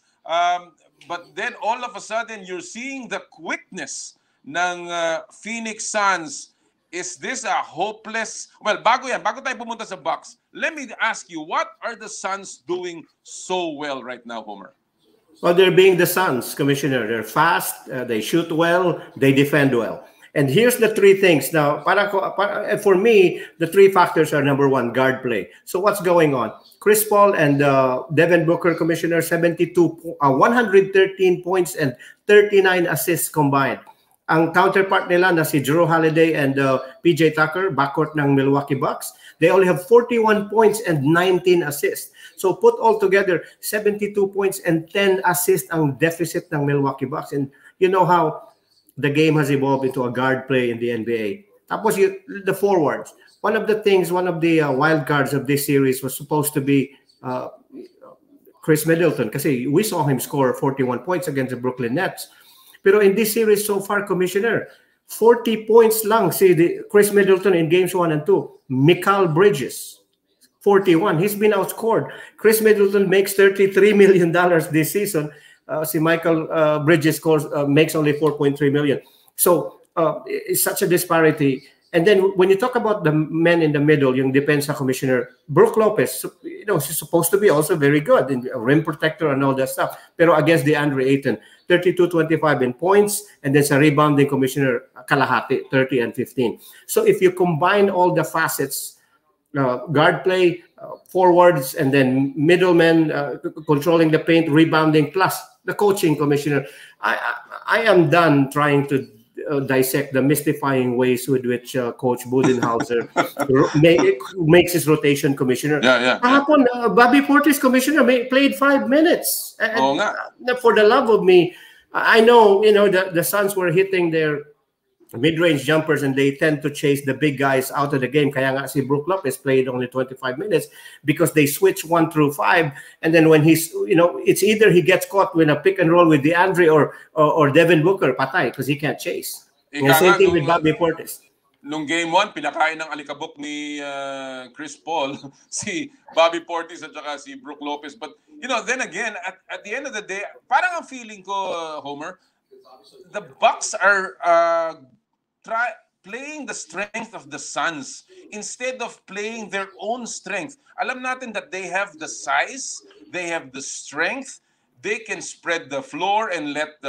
But then all of a sudden, you're seeing the quickness ng Phoenix Suns. Is this a hopeless... Well, bago tayo pumunta sa Bucks, let me ask you, what are the Suns doing so well right now, Homer? Well, they're being the Suns, Commissioner. They're fast, they shoot well, they defend well. And here's the three things. Now, for me, the three factors are: number one, guard play. So what's going on? Chris Paul and Devin Booker, Commissioner, 113 points and 39 assists combined. Ang counterpart nila na si Jrue Holiday and PJ Tucker, backcourt ng Milwaukee Bucks, they only have 41 points and 19 assists. So put all together, 72 points and 10 assists ang deficit ng Milwaukee Bucks. And you know how the game has evolved into a guard play in the NBA. Tapos the forwards. One of the wild cards of this series was supposed to be Chris Middleton, kasi we saw him score 41 points against the Brooklyn Nets. Pero in this series so far, Commissioner, 40 points lang si Chris Middleton in games 1 and 2. Mikal Bridges, 41. He's been outscored. Chris Middleton makes $33 million this season. Si Michael Bridges makes only $4.3 million. So it's such a disparity. And then when you talk about the men in the middle, yung depensa, Commissioner, Brook Lopez, she's supposed to be also very good in rim protector and all that stuff. Pero against DeAndre Ayton, 32-25 in points, and then sa rebounding, Commissioner, kalahati, 30 and 15. So if you combine all the facets, guard play, forwards, and then middlemen controlling the paint, rebounding, plus the coaching, Commissioner, I am done trying to dissect the mystifying ways with which Coach Budenholzer makes his rotation, Commissioner. Kahapon, Bobby Portis, Commissioner, played 5 minutes. And for the love of me, I know, the Suns were hitting their mid-range jumpers and they tend to chase the big guys out of the game. Kaya nga si Brook Lopez played only 25 minutes because they switch 1 through 5. And then when he's, it's either he gets caught with a pick and roll with DeAndre or Devin Booker, patay, because he can't chase. The same thing with Bobby Portis. Nung game 1, pinakain ng alikabok ni Chris Paul si Bobby Portis at saka si Brook Lopez. But, then again, at the end of the day, parang ang feeling ko, Homer, the Bucks are playing the strength of the Suns instead of playing their own strength. Alam natin that they have the size, they have the strength, they can spread the floor and let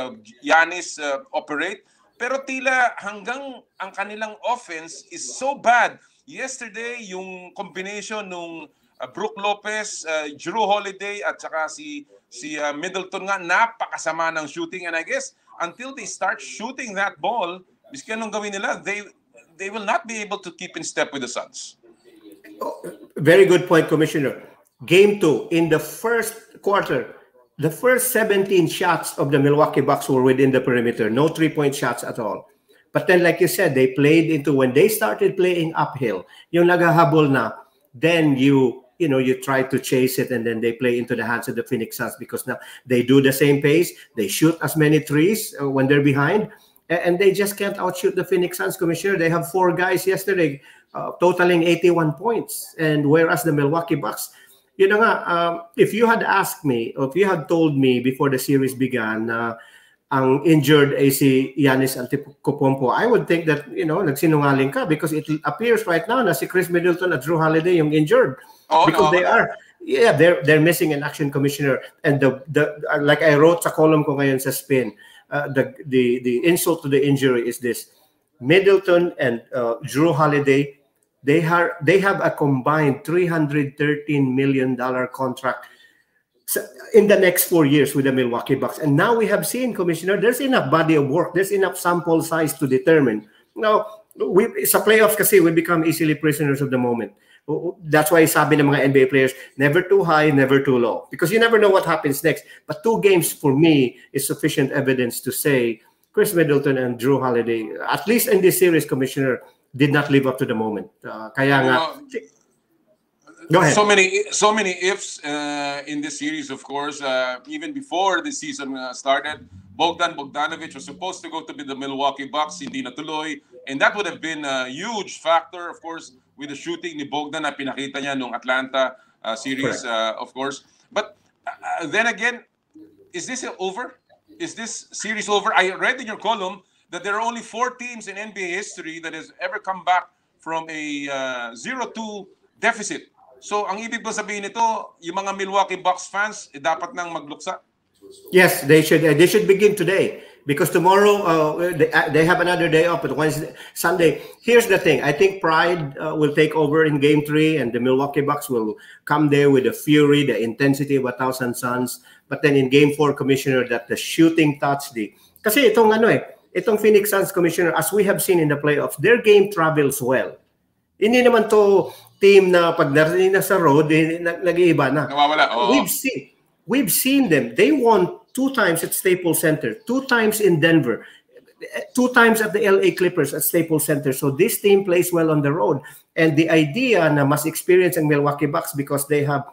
Giannis operate. Pero tila hanggang ang kanilang offense is so bad. Yesterday, yung combination nung Brook Lopez, Jrue Holiday at saka si Middleton nga, napakasama ng shooting. And I guess until they start shooting that ball, miski anong gawin nila, they will not be able to keep in step with the Suns. Very good point, Commissioner. Game 2, in the first quarter, the first 17 shots of the Milwaukee Bucks were within the perimeter. No three-point shots at all. But then, like you said, they played into, when they started playing uphill, yung naghahabol na, then you try to chase it, and then they play into the hands of the Phoenix Suns because now they do the same pace. They shoot as many threes when they're behind, and they just can't outshoot the Phoenix Suns, Commissioner. They have 4 guys yesterday totaling 81 points, and whereas the Milwaukee Bucks, if you had asked me, or if you had told me before the series began, ang injured ay si Giannis Antetokounmpo, I would think that, nagsinungaling ka, because it appears right now na si Chris Middleton at Jrue Holiday yung injured. Because they are, they're missing an action, Commissioner. And the like I wrote sa column ko ngayon sa Spin, the insult to the injury is this: Middleton and Jrue Holiday, they have a combined $313 million contract in the next 4 years with the Milwaukee Bucks. And now we have seen, Commissioner, there's enough body of work, there's enough sample size to determine. Now, sa playoffs kasi, we become easily prisoners of the moment. That's why sabi ng mga NBA players, never too high, never too low. Because you never know what happens next. But 2 games for me is sufficient evidence to say Chris Middleton and Jrue Holiday, at least in this series, Commissioner, did not live up to the moment. Kaya nga, Go ahead. So many ifs in this series, of course. Even before the season started, Bogdan Bogdanovic was supposed to go to the Milwaukee Bucks, hindi natuloy. And that would have been a huge factor, of course, with the shooting ni Bogdan na pinakita niya nung Atlanta series, of course. But then again, is this over? Is this series over? I read in your column that there are only 4 teams in NBA history that has ever come back from a 0-2 deficit. So, ang ibig ba sabihin nito, yung mga Milwaukee Bucks fans, dapat nang magluksa? Yes, they should begin today, because tomorrow they have another day off, but Wednesday, Sunday. Here's the thing: I think pride will take over in Game 3, and the Milwaukee Bucks will come there with the fury, the intensity of 1,000 Suns. But then in Game 4, Commissioner, that the shooting touch, kasi itong Phoenix Suns, Commissioner, as we have seen in the playoffs, their game travels well. Hindi naman to team na pag narinig na sa road, nag-iiba na. Nawawala. Oh. We've seen them. They won 2 times at Staples Center, 2 times in Denver, 2 times at the LA Clippers at Staples Center. So this team plays well on the road. And the idea na mas experience ang Milwaukee Bucks because they have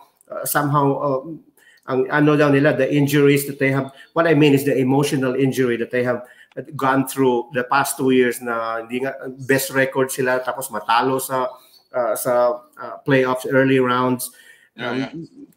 somehow the injuries that they have. What I mean is the emotional injury that they have gone through the past 2 years na hindi nga best record sila tapos matalo sa playoffs early rounds.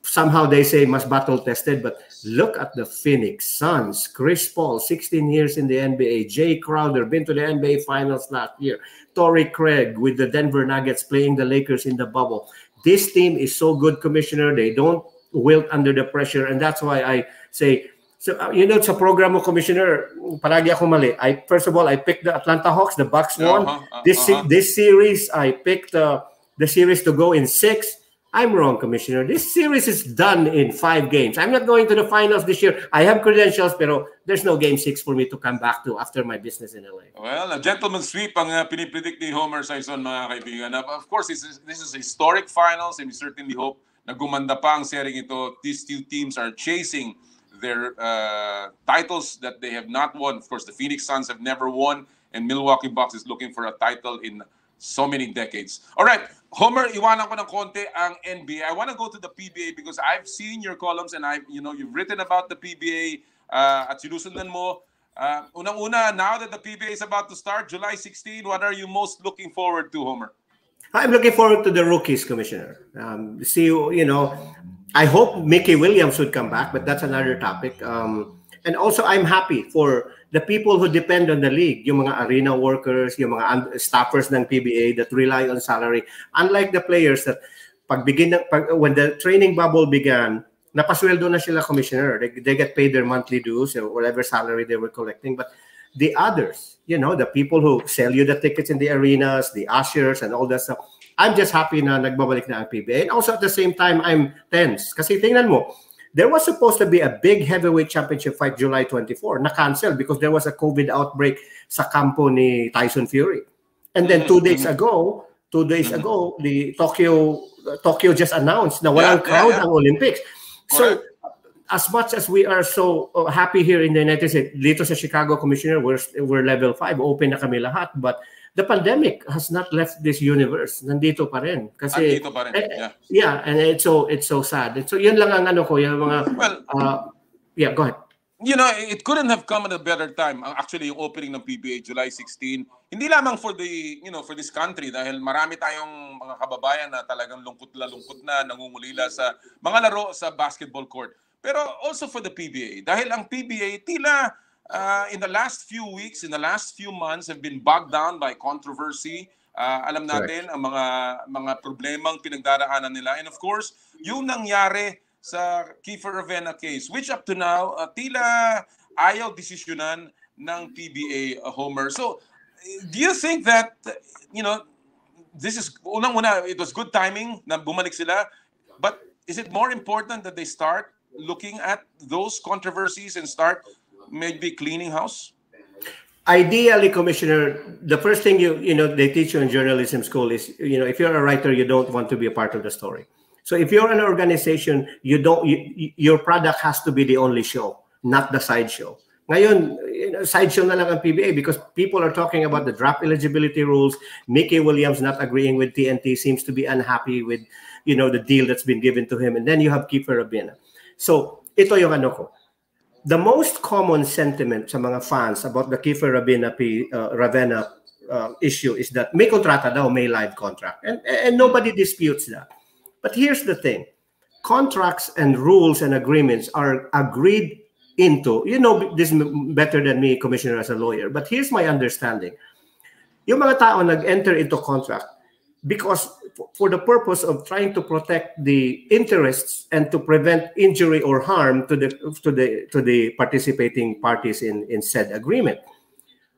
Somehow they say mas battle tested, but look at the Phoenix Suns. Chris Paul, 16 years in the NBA. Jay Crowder, been to the NBA Finals last year. Torrey Craig with the Denver Nuggets playing the Lakers in the bubble. This team is so good, Commissioner. They don't wilt under the pressure, and that's why I say, so sa program mo, Commissioner, palagi ako mali. First of all, I picked the Atlanta Hawks. The Bucks won. This series, I picked the series to go in 6. I'm wrong, Commissioner. This series is done in 5 games. I'm not going to the finals this year. I have credentials, pero there's no Game 6 for me to come back to after my business in LA. Well, a gentleman's sweep ang pinipredict ni Homer Sison, mga kaibigan. Of course, this is historic finals, and we certainly hope na gumanda pa ang sering ito. These 2 teams are chasing their titles that they have not won. Of course, the Phoenix Suns have never won, and Milwaukee Bucks is looking for a title in so many decades. All right, Homer, iwanan ko ng konti ang NBA. I want to go to the PBA because I've seen your columns and you've written about the PBA at sinusundan mo. Unang-una, now that the PBA is about to start, July 16, what are you most looking forward to, Homer? I'm looking forward to the rookies, Commissioner. I hope Mickey Williams would come back, but that's another topic. And also, I'm happy for the people who depend on the league, yung mga arena workers, yung mga staffers ng PBA that rely on salary. Unlike the players that when the training bubble began, napasweldo na sila, Commissioner. They get paid their monthly dues or whatever salary they were collecting. But the others, the people who sell you the tickets in the arenas, the ushers and all that stuff, I'm just happy na nagbabalik na ang PBA. And also at the same time, I'm tense. Kasi tingnan mo, there was supposed to be a big heavyweight championship fight July 24. Na-cancel because there was a COVID outbreak sa kampo ni Tyson Fury. And then 2 days ago, the Tokyo just announced na walang crowd ang Olympics. So as much as we are so happy here in the United States, dito sa Chicago, Commissioner, we're level 5, open na kami lahat, but the pandemic has not left this universe. Nandito pa rin. Kasi, nandito pa rin. And it's so sad. So yun lang ang yung mga go ahead. It couldn't have come at a better time. Actually, yung opening ng PBA July 16, hindi lamang for for this country dahil marami tayong mga kababayan na talagang lungkot na nangungulila sa mga laro sa basketball court. Pero also for the PBA dahil ang PBA tila in the last few weeks, in the last few months, have been bogged down by controversy. Alam natin ang mga problemang pinagdaraanan nila. And of course, yung nangyari sa Kiefer Ravena case, which up to now, tila ayaw desisyonan ng PBA, Homer. So, do you think that, this is, unang-una, it was good timing na bumalik sila, but is it more important that they start looking at those controversies and start maybe cleaning house? Ideally, Commissioner, the first thing they teach you in journalism school is, if you're a writer, you don't want to be a part of the story. So if you're an organization, your product has to be the only show, not the side show. Ngayon, sideshow na lang ang PBA because people are talking about the draft eligibility rules. Mickey Williams not agreeing with TNT, seems to be unhappy with, the deal that's been given to him. And then you have Kiefer Rabena. So, ito yung ano ko. The most common sentiment sa mga fans about the Kiefer Ravena issue is that may kontrata daw, may live contract. And nobody disputes that. But here's the thing. Contracts and rules and agreements are agreed into, this better than me, Commissioner, as a lawyer. But here's my understanding. Yung mga tao nag-enter into contract because for the purpose of trying to protect the interests and to prevent injury or harm to the participating parties in said agreement.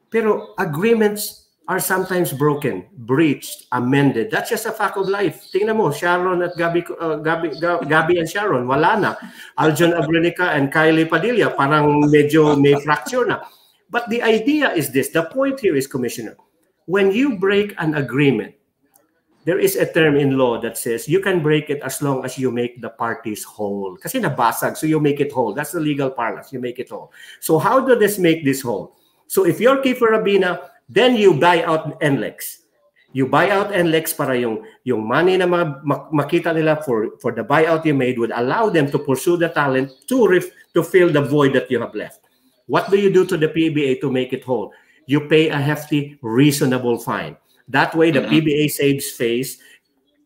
Pero agreements are sometimes broken, breached, amended. That's just a fact of life. Tingnan mo, Sharon at Gabby and Sharon, wala na. Aljon Abrenica and Kylie Padilla, parang medyo may fracture na. But the idea is this. The point here is, Commissioner, when you break an agreement, there is a term in law that says you can break it as long as you make the parties whole. Kasi nabasag, so you make it whole. That's the legal parlance. You make it whole. So how do this make this whole? So if you're Kiefer Rabena, then you buy out NLEX. You buy out NLEX para yung money na makita nila for the buyout you made would allow them to pursue the talent to fill the void that you have left. What do you do to the PBA to make it whole? You pay a hefty, reasonable fine. That way, the PBA saves face,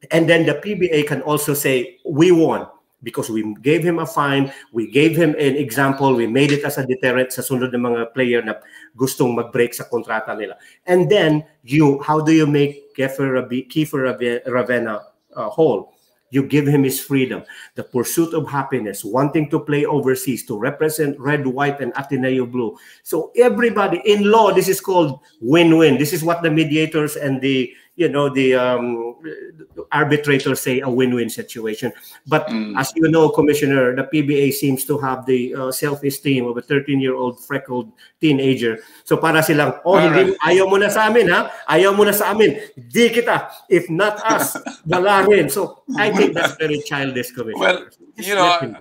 and then the PBA can also say, we won because we gave him a fine, we gave him an example, we made it as a deterrent sa sunod ng mga player na gustong mag-break sa kontrata nila. And then, how do you make Kiefer Ravena whole? You give him his freedom, the pursuit of happiness, wanting to play overseas, to represent red, white, and Ateneo blue. So everybody, in law, this is called win-win. This is what the mediators and the arbitrators say, a win-win situation. But as you know, Commissioner, the PBA seems to have the self-esteem of a 13-year-old freckled teenager. So para silang, ayaw mo na sa amin, ha? Ayaw mo na sa amin. Di kita. If not us, wala rin. So I think that's very childish, Commissioner. Well,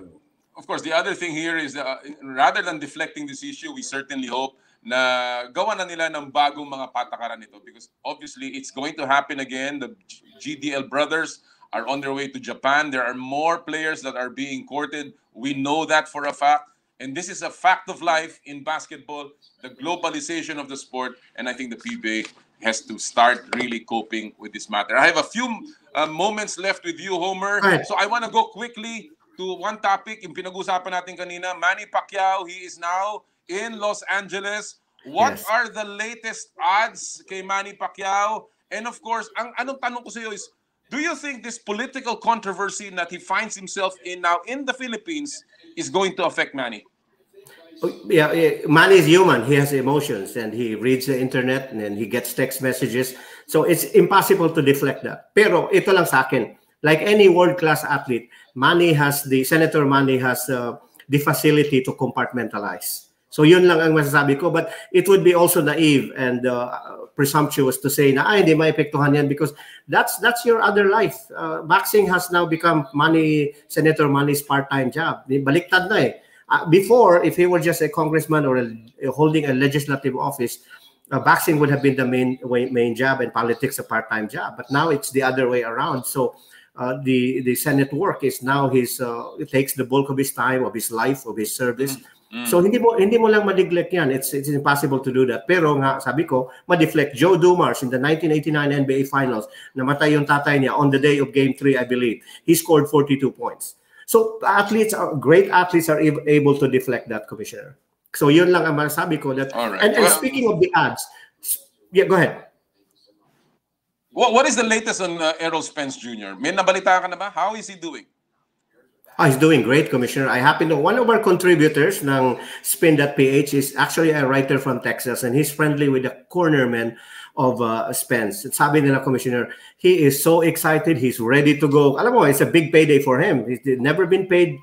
of course, the other thing here is rather than deflecting this issue, we certainly hope na gawa na nila ng bagong mga patakaran nito because obviously it's going to happen again. The GDL brothers are on their way to Japan. There are more players that are being courted. We know that for a fact. And this is a fact of life in basketball, the globalization of the sport. And I think the PBA has to start really coping with this matter. I have a few moments left with you, Homer. Right. So I want to go quickly to one topic. Yung pinag-usapan natin kanina, Manny Pacquiao, he is now in Los Angeles. What are the latest odds kay Manny Pacquiao? And of course, anong tanong ko sa iyo is, do you think this political controversy that he finds himself in now in the Philippines is going to affect Manny? Yeah, Manny is human. He has emotions and he reads the internet and then he gets text messages. So it's impossible to deflect that. Pero ito lang sa akin, like any world-class athlete, Senator Manny has the facility to compartmentalize. So yun lang ang masasabi ko. But it would be also naive and presumptuous to say na hindi maepektuhan yan because that's your other life. Boxing has now become Senator Manny's part-time job. Baliktad na eh. Before, if he were just a congressman or holding a legislative office, boxing would have been the main job and politics a part-time job. But now it's the other way around. So the Senate work is now it takes the bulk of his time, of his life, of his service. So hindi mo lang ma-neglect yan. It's impossible to do that. Pero nga, sabi ko, ma-deflect. Joe Dumars in the 1989 NBA Finals, namatay yung tatay niya on the day of Game 3, I believe. He scored 42 points. So great athletes are able to deflect that, Commissioner. So yun lang ang masasabi ko. That, right. And speaking of the odds, go ahead. What is the latest on Errol Spence Jr.? May nabalita ka na ba? How is he doing? He's doing great, Commissioner. I happen to know one of our contributors ng Spin.ph is actually a writer from Texas, and he's friendly with the cornerman of Spence. Sabi nila, Commissioner, he is so excited. He's ready to go. Alam mo, it's a big payday for him. He's never been paid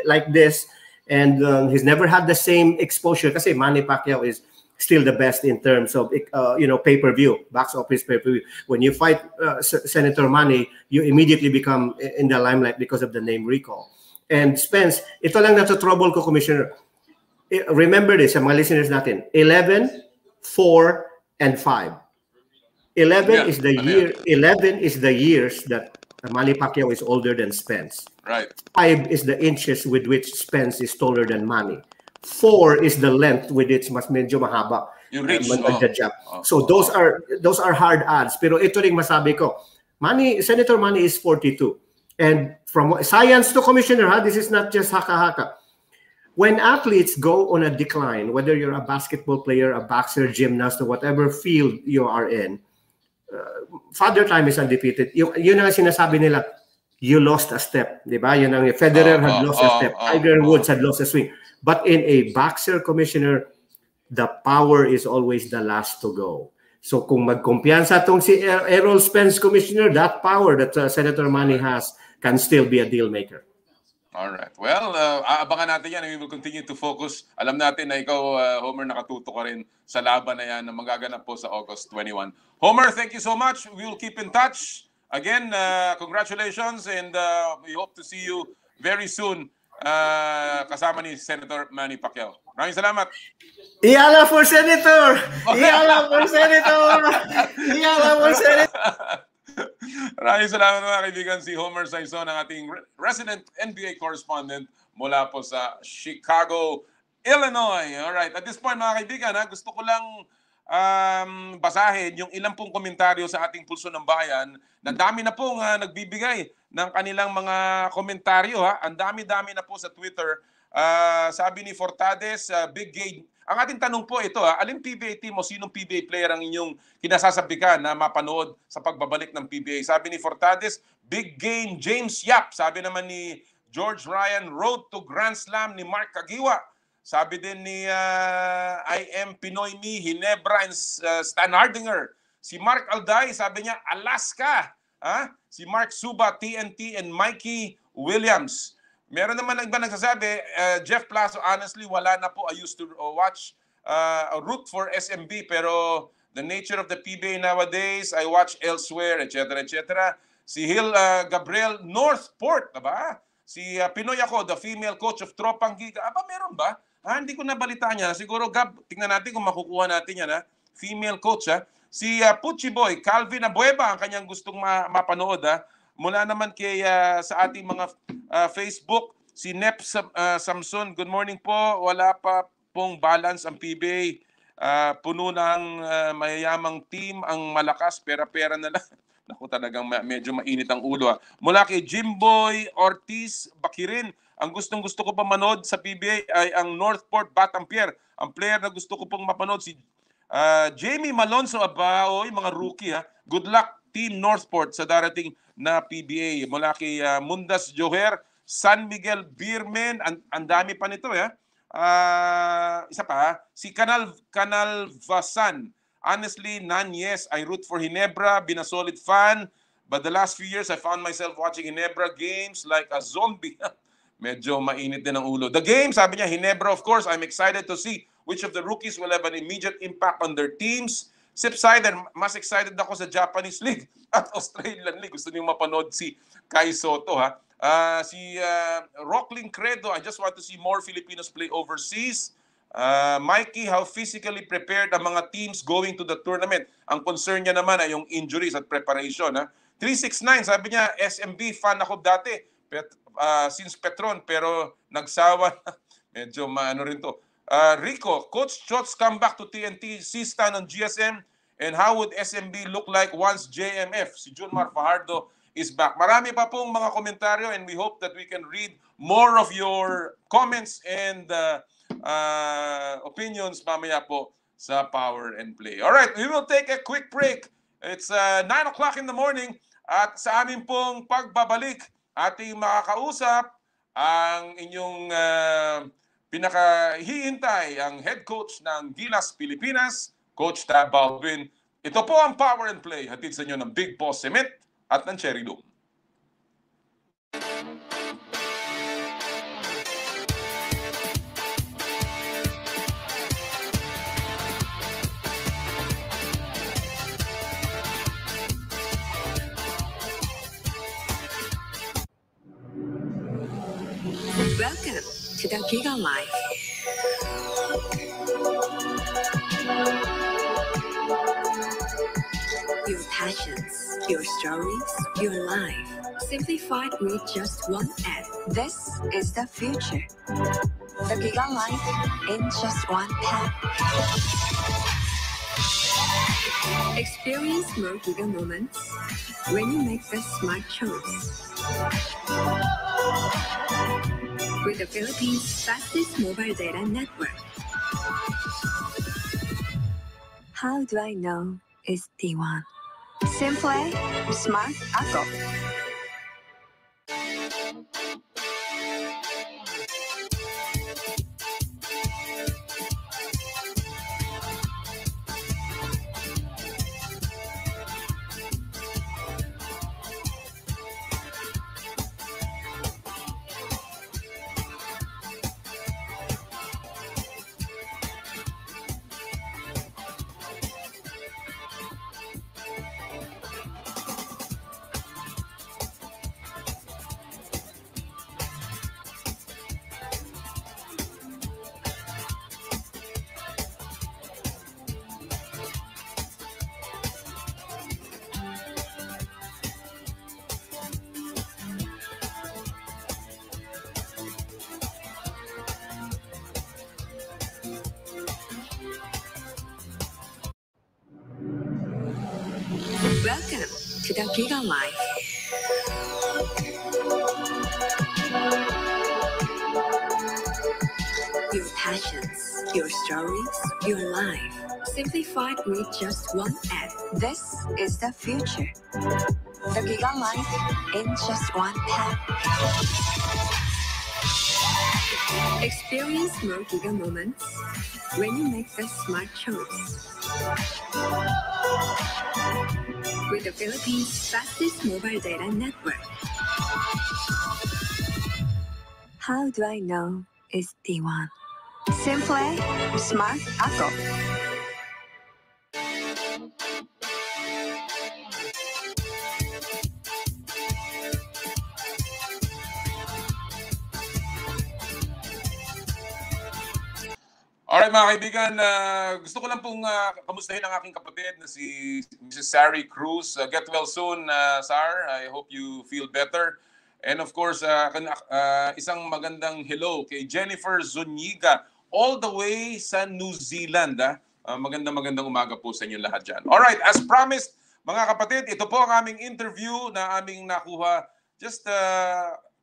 like this, and he's never had the same exposure. Kasi Manny Pacquiao is still the best in terms of pay-per-view, box office pay-per-view. When you fight Senator Manny, you immediately become in the limelight because of the name recall. And Spence, ito lang na trouble ko, Commissioner. remember this, mga listeners natin, 11, 4, and 5. 11 is the year. 11 is the years that Manny Pacquiao is older than Spence. Right. 5 is the inches with which Spence is taller than Manny. 4 is the length with which mas medyo mahaba. Yung reach. So those are hard odds. Pero ito ring masabi ko. Senator Manny is 42. And from science to commissioner, this is not just haka-haka. When athletes go on a decline, whether you're a basketball player, a boxer, gymnast, or whatever field you are in, Father Time is undefeated. Yun ang sinasabi nila, you lost a step. Diba? Yun ang Federer had lost a step. Tiger Woods had lost a swing. But in a boxer, commissioner, the power is always the last to go. So kung magkumpiyansa tong si Errol Spence, commissioner, that power that Senator Manny has can still be a deal maker. All right. Well, aabangan natin yan. We will continue to focus. Alam natin na ikaw, Homer, nakatuto ka rin sa laban na yan na magaganap po sa August 21. Homer, thank you so much. We will keep in touch. Again, congratulations and we hope to see you very soon kasama ni Senator Manny Pacquiao. Maraming salamat. Iyala for Senator! Iyala for Senator! Iyala for Senator! Maraming salamat mga kaibigan, si Homer Saison, ang ating resident NBA correspondent mula po sa Chicago, Illinois. Alright, at this point mga kaibigan, gusto ko lang basahin yung ilang pong komentaryo sa ating Pulso ng Bayan. Na dami na pong nagbibigay ng kanilang mga komentaryo. Ang dami-dami na po sa Twitter. Sabi ni Fortades, Big Game. Ang ating tanong po ito, alin PBA team o sinong PBA player ang inyong kinasasabikan na mapanood sa pagbabalik ng PBA? Sabi ni Fortades, Big Game James Yap. Sabi naman ni George Ryan, Road to Grand Slam ni Mark Kagiwa. Sabi din ni I.M. Pinoy Me, Hinebra and Stan Hardinger. Si Mark Alday, sabi niya, Alaska. Si Mark Suba, TNT, and Mikey Williams. Meron naman iba nagsasabi, Jeff Plazo, honestly, wala na po. I used to watch, root for SMB, pero the nature of the PBA nowadays, I watch elsewhere, etc., etc. Si Hill Gabriel Northport, diba? Si Pinoy ako, the female coach of Tropang Giga. Meron ba? Hindi ko nabalitaan niya. Siguro, Gab, tingnan natin kung makukuha natin yan. Female coach. Si Pucci Boy, Calvin Abueva, ang kanyang gustong mapanood. Mula naman kay sa ating mga Facebook, si Nep Samson, good morning po. Wala pa pong balance ang PBA. Puno ng mayayamang team ang malakas, pera-pera na lang. Naku, talagang medyo mainit ang ulo. Mula kay Jimboy Ortiz Bakirin, ang gustong-gusto ko pa manood sa PBA ay ang Northport Batampier. Ang player na gusto ko pong mapanood si Jamie Malonzo. Mga rookie. Good luck Team Northport sa darating na PBA. Mula kay Mundas Joher, San Miguel Beerman, ang dami pa nito. Isa pa, si Canal Vasan. Honestly, none, yes. I root for Hinebra, been a solid fan. But the last few years, I found myself watching Hinebra games like a zombie. Medyo mainit din ang ulo. The game, sabi niya, Hinebra, of course, I'm excited to see which of the rookies will have an immediate impact on their teams. Sip-sided, mas excited ako sa Japanese League at Australian League. Gusto niyo mapanood si Kai Soto, si Rockling Credo, I just want to see more Filipinos play overseas. Mikey, how physically prepared ang mga teams going to the tournament? Ang concern niya naman ay yung injuries at preparation. 369, sabi niya, SMB fan ako dati since Petron, pero nagsawa. Medyo maano rin to. Rico, Coach Chot's come back to TNT, C-Stan on GSM, and how would SMB look like once JMF? Si Junmar Fajardo is back. Marami pa pong mga komentaryo and we hope that we can read more of your comments and opinions mamaya po sa Power and Play. All right, we will take a quick break. It's 9 o'clock in the morning at sa amin pong pagbabalik, ating makakausap ang inyong pinakahihintay, ang head coach ng Gilas Pilipinas, Coach Tab Baldwin. Ito po ang Power and Play, hatid sa inyo ng Big Boss Cement at ng Cherry Dome. Welcome to the Giga Life. Your passions, your stories, your life, simplified with just one app. This is the future. The Giga Life in just one tap. Experience more Giga moments when you make the smart choice. With the Philippines' fastest mobile data network. How do I know it's D1? Simple, smart ako. Welcome to the Giga Life. Your passions, your stories, your life, simplified with just one app. This is the future. The Giga Life in just one tap. Experience more Giga moments when you make the smart choice. With the Philippines' fastest mobile data network. How do I know it's D1? Simple, smart ako. Alright mga kaibigan, gusto ko lang pong kamustahin ang aking kapatid na si Mrs. Sari Cruz. Get well soon, Sar. I hope you feel better. And of course, isang magandang hello kay Jennifer Zuniga all the way sa New Zealand. Magandang umaga po sa inyo lahat dyan. Alright, as promised, mga kapatid, ito po ang aming interview na aming nakuha just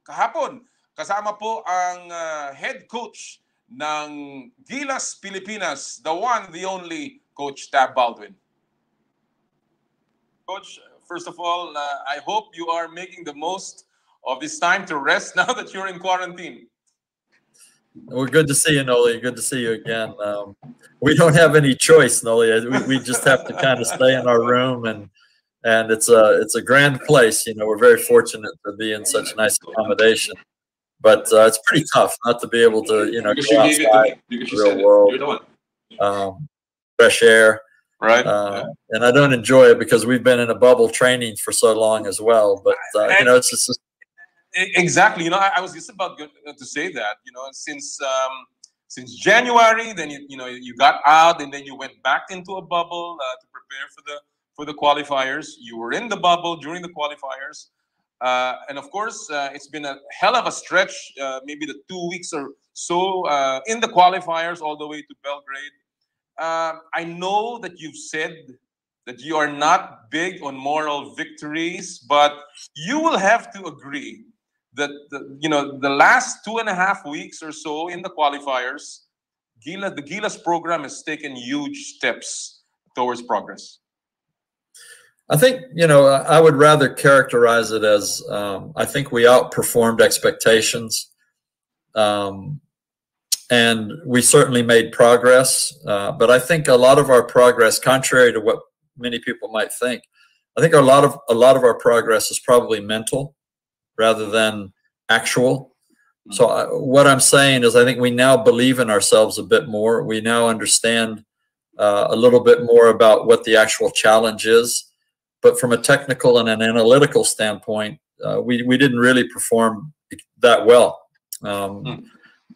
kahapon. Kasama po ang head coach ng Gilas Pilipinas, the one, the only, Coach Tab Baldwin. Coach, first of all, I hope you are making the most of this time to rest now that you're in quarantine. Well, good to see you, Noli. Good to see you again. We don't have any choice, Noli. We just have to kind of stay in our room, and it's a grand place. You know, we're very fortunate to be in such nice accommodation. But it's pretty tough not to be able to, you know, go outside the real world, fresh air. Right. And I don't enjoy it because we've been in a bubble training for so long as well. But, you know, it's just... Exactly. You know, I was just about to say that, you know, since January, then, you got out and then you went back into a bubble to prepare for the qualifiers. You were in the bubble during the qualifiers. And of course, it's been a hell of a stretch, maybe the 2 weeks or so in the qualifiers all the way to Belgrade. I know that you've said that you are not big on moral victories, but you will have to agree that the last 2.5 weeks or so in the qualifiers, the Gilas program has taken huge steps towards progress. I think, you know, I would rather characterize it as I think we outperformed expectations. And we certainly made progress. But I think a lot of our progress, contrary to what many people might think, I think a lot of our progress is probably mental rather than actual. So what I'm saying is I think we now believe in ourselves a bit more. We now understand a little bit more about what the actual challenge is. But from a technical and an analytical standpoint, we didn't really perform that well.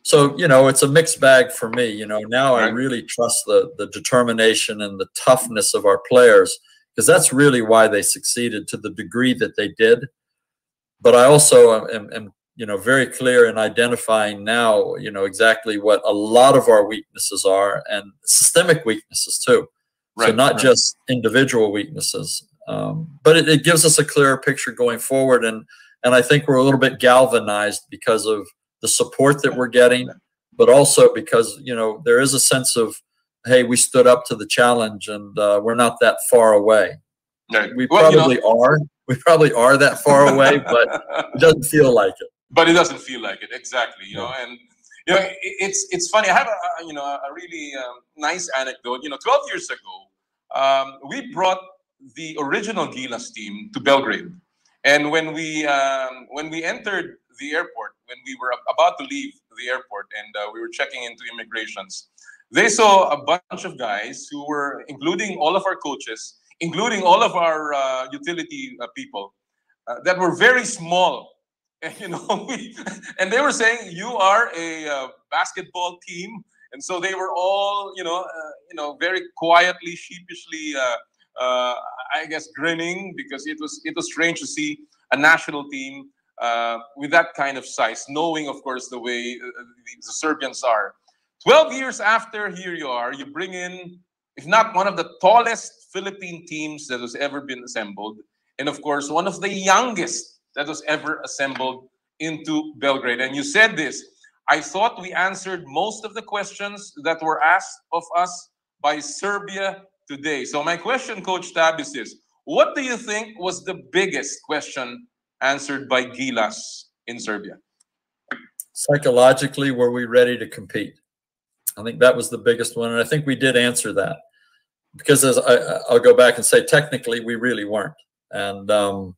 So, you know, it's a mixed bag for me. You know, now I really trust the determination and the toughness of our players, because that's really why they succeeded to the degree that they did. But I also am you know, very clear in identifying now, you know, exactly what a lot of our weaknesses are, and systemic weaknesses too. Right, so not just individual weaknesses, but it gives us a clearer picture going forward. And I think we're a little bit galvanized because of the support that we're getting, but also because, you know, there is a sense of, hey, we stood up to the challenge, and we're not that far away. Right. We probably are. We probably are that far away, but it doesn't feel like it. But it doesn't feel like it, exactly. You know, and you know, it's funny. I have a you know, a really nice anecdote. You know, 12 years ago, we brought the original Gilas team to Belgrade, and when we entered the airport, when we were about to leave the airport, and we were checking into immigrations, they saw a bunch of guys who were, including all of our coaches, including all of our utility people, that were very small. And, you know, and they were saying, you are a basketball team. And so they were all, you know, very quietly, sheepishly, I guess, grinning, because it was strange to see a national team with that kind of size, knowing, of course, the way the Serbians are. 12 years after, here you are, you bring in, if not one of the tallest Philippine teams that has ever been assembled, and of course, one of the youngest that was ever assembled into Belgrade. And you said this, I thought we answered most of the questions that were asked of us by Serbia today. So my question, Coach Tab, is this: what do you think was the biggest question answered by Gilas in Serbia? Psychologically, were we ready to compete? I think that was the biggest one. And I think we did answer that, because as I'll go back and say, technically, we really weren't. And,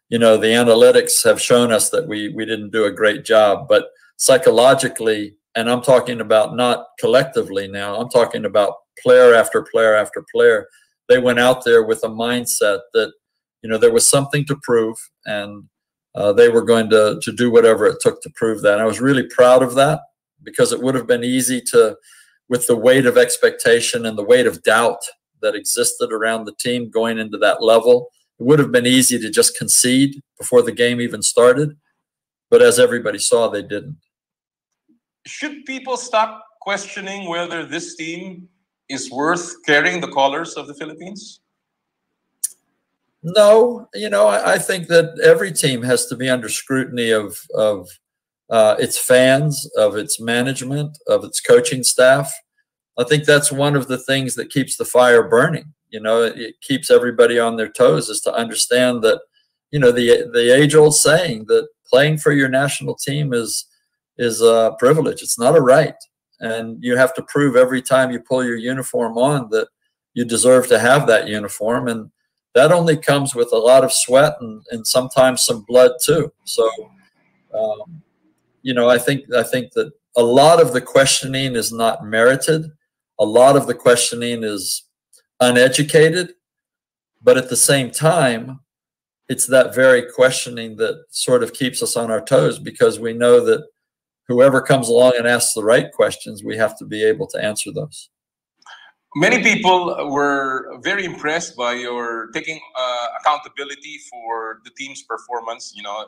you know, the analytics have shown us that we didn't do a great job. But psychologically, and I'm talking about not collectively now, I'm talking about player after player after player, they went out there with a mindset that, you know, there was something to prove, and they were going to do whatever it took to prove that. And I was really proud of that, because it would have been easy to, with the weight of expectation and the weight of doubt that existed around the team going into that level, it would have been easy to just concede before the game even started. But as everybody saw, they didn't. Should people stop questioning whether this team is worth carrying the colors of the Philippines? No, you know, I think that every team has to be under scrutiny of its fans, of its management, of its coaching staff. I think that's one of the things that keeps the fire burning. You know, it keeps everybody on their toes, is to understand that, you know, the age-old saying that playing for your national team is a privilege. It's not a right. And you have to prove every time you pull your uniform on that you deserve to have that uniform. And that only comes with a lot of sweat and sometimes some blood too. So, you know, I think that a lot of the questioning is not merited. A lot of the questioning is uneducated, but at the same time, it's that very questioning that sort of keeps us on our toes, because we know that whoever comes along and asks the right questions, we have to be able to answer those. Many people were very impressed by your taking accountability for the team's performance. You know,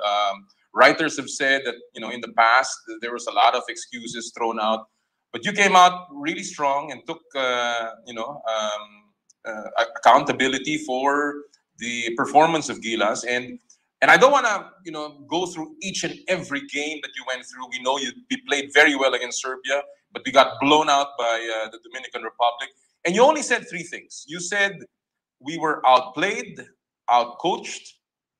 writers have said that, you know, in the past there was a lot of excuses thrown out, but you came out really strong and took, you know, accountability for the performance of Gilas. And I don't want to, you know, go through each and every game that you went through. We know you played very well against Serbia, but we got blown out by the Dominican Republic. And you only said three things. You said we were outplayed, outcoached,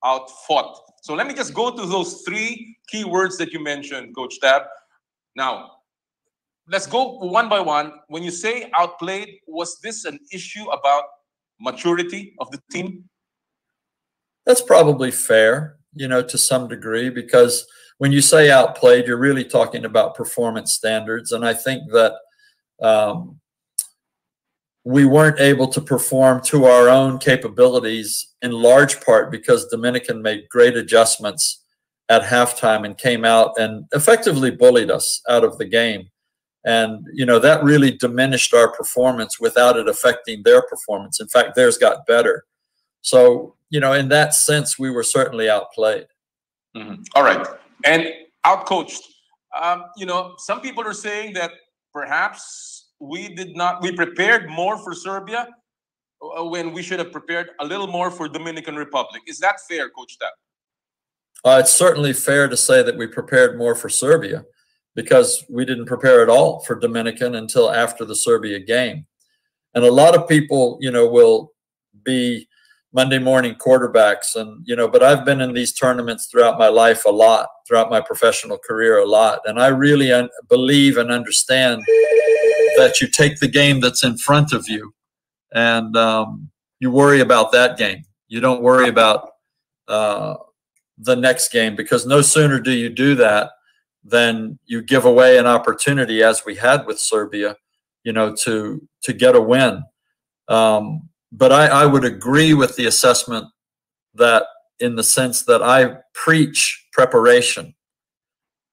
outfought. So let me just go to those three key words that you mentioned, Coach Tab. Now, let's go one by one. When you say outplayed, was this an issue about maturity of the team? That's probably fair, you know, to some degree, because when you say outplayed, you're really talking about performance standards. And I think that we weren't able to perform to our own capabilities, in large part because Dominican made great adjustments at halftime and came out and effectively bullied us out of the game. And, you know, that really diminished our performance without it affecting their performance. In fact, theirs got better. So, you know, in that sense, we were certainly outplayed. Mm-hmm. All right. And outcoached. You know, some people are saying that perhaps we prepared more for Serbia when we should have prepared a little more for Dominican Republic. Is that fair, Coach Tab? It's certainly fair to say that we prepared more for Serbia, because we didn't prepare at all for Dominican until after the Serbia game. And a lot of people, you know, will be Monday morning quarterbacks, and, you know, but I've been in these tournaments throughout my life a lot, throughout my professional career a lot. And I really believe and understand that you take the game that's in front of you and you worry about that game. You don't worry about the next game, because no sooner do you do that then you give away an opportunity, as we had with Serbia, you know, to get a win. But I would agree with the assessment that, in the sense that I preach preparation.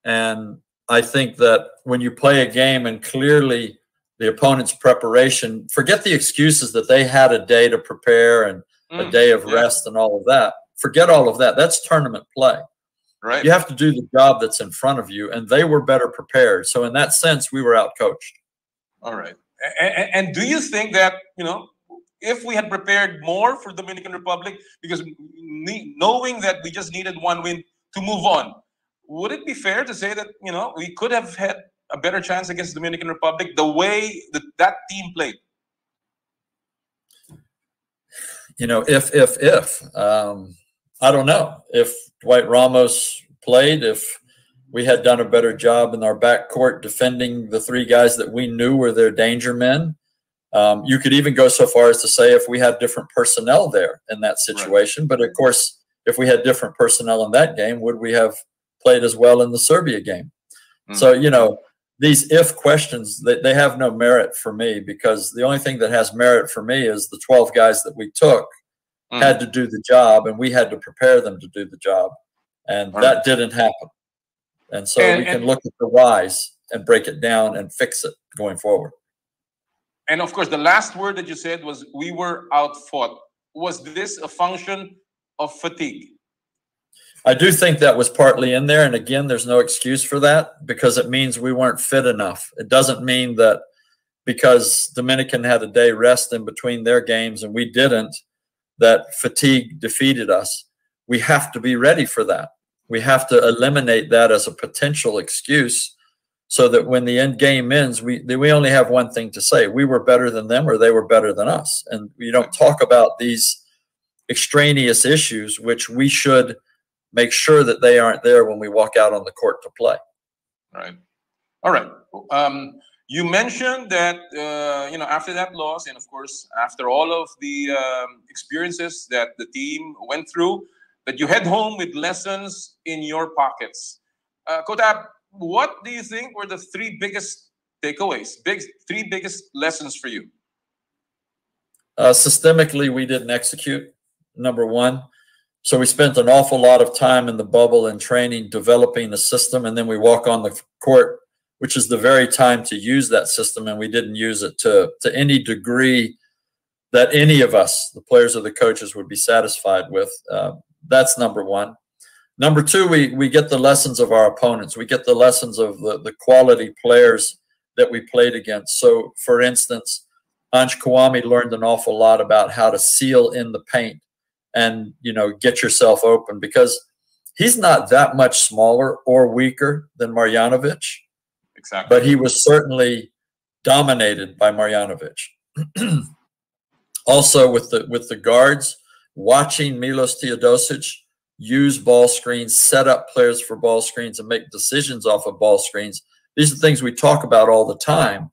And I think that when you play a game and clearly the opponent's preparation, forget the excuses that they had a day to prepare and a day of rest and all of that. Forget all of that. That's tournament play. Right. You have to do the job that's in front of you, and they were better prepared. So in that sense, we were outcoached. All right. And do you think that, you know, if we had prepared more for Dominican Republic, because knowing that we just needed one win to move on, would it be fair to say that, you know, we could have had a better chance against Dominican Republic the way that team played? You know, if I don't know if Dwight Ramos played, if we had done a better job in our backcourt defending the three guys that we knew were their danger men. You could even go so far as to say if we had different personnel there in that situation. Right. But of course, if we had different personnel in that game, would we have played as well in the Serbia game? Mm-hmm. So, you know, these if questions, they have no merit for me, because the only thing that has merit for me is the 12 guys that we took had to do the job, and we had to prepare them to do the job. And that didn't happen. And so we can look at the whys and break it down and fix it going forward. And of course, the last word that you said was we were outfought. Was this a function of fatigue? I do think that was partly in there. And again, there's no excuse for that, because it means we weren't fit enough. It doesn't mean that because Dominican had a day rest in between their games and we didn't, that fatigue defeated us. We have to be ready for that. We have to eliminate that as a potential excuse, so that when the end game ends, we only have one thing to say: we were better than them, or they were better than us. And we don't talk about these extraneous issues, which we should make sure that they aren't there when we walk out on the court to play. Right. All right. You mentioned that, you know, after that loss, and of course, after all of the experiences that the team went through, that you head home with lessons in your pockets. Kotab, what do you think were the three biggest takeaways, three biggest lessons for you? Systemically, we didn't execute, number one. So we spent an awful lot of time in the bubble and training, developing the system, and then we walk on the court, which is the very time to use that system, and we didn't use it to any degree that any of us, the players or the coaches, would be satisfied with. That's number one. Number two, we get the lessons of our opponents. We get the lessons of the quality players that we played against. So, for instance, Ange Kouame learned an awful lot about how to seal in the paint and, you know, get yourself open, because he's not that much smaller or weaker than Marjanovic. Exactly. But he was certainly dominated by Marjanovic. Also, with the guards, watching Milos Teodosic use ball screens, set up players for ball screens, and make decisions off of ball screens. These are things we talk about all the time,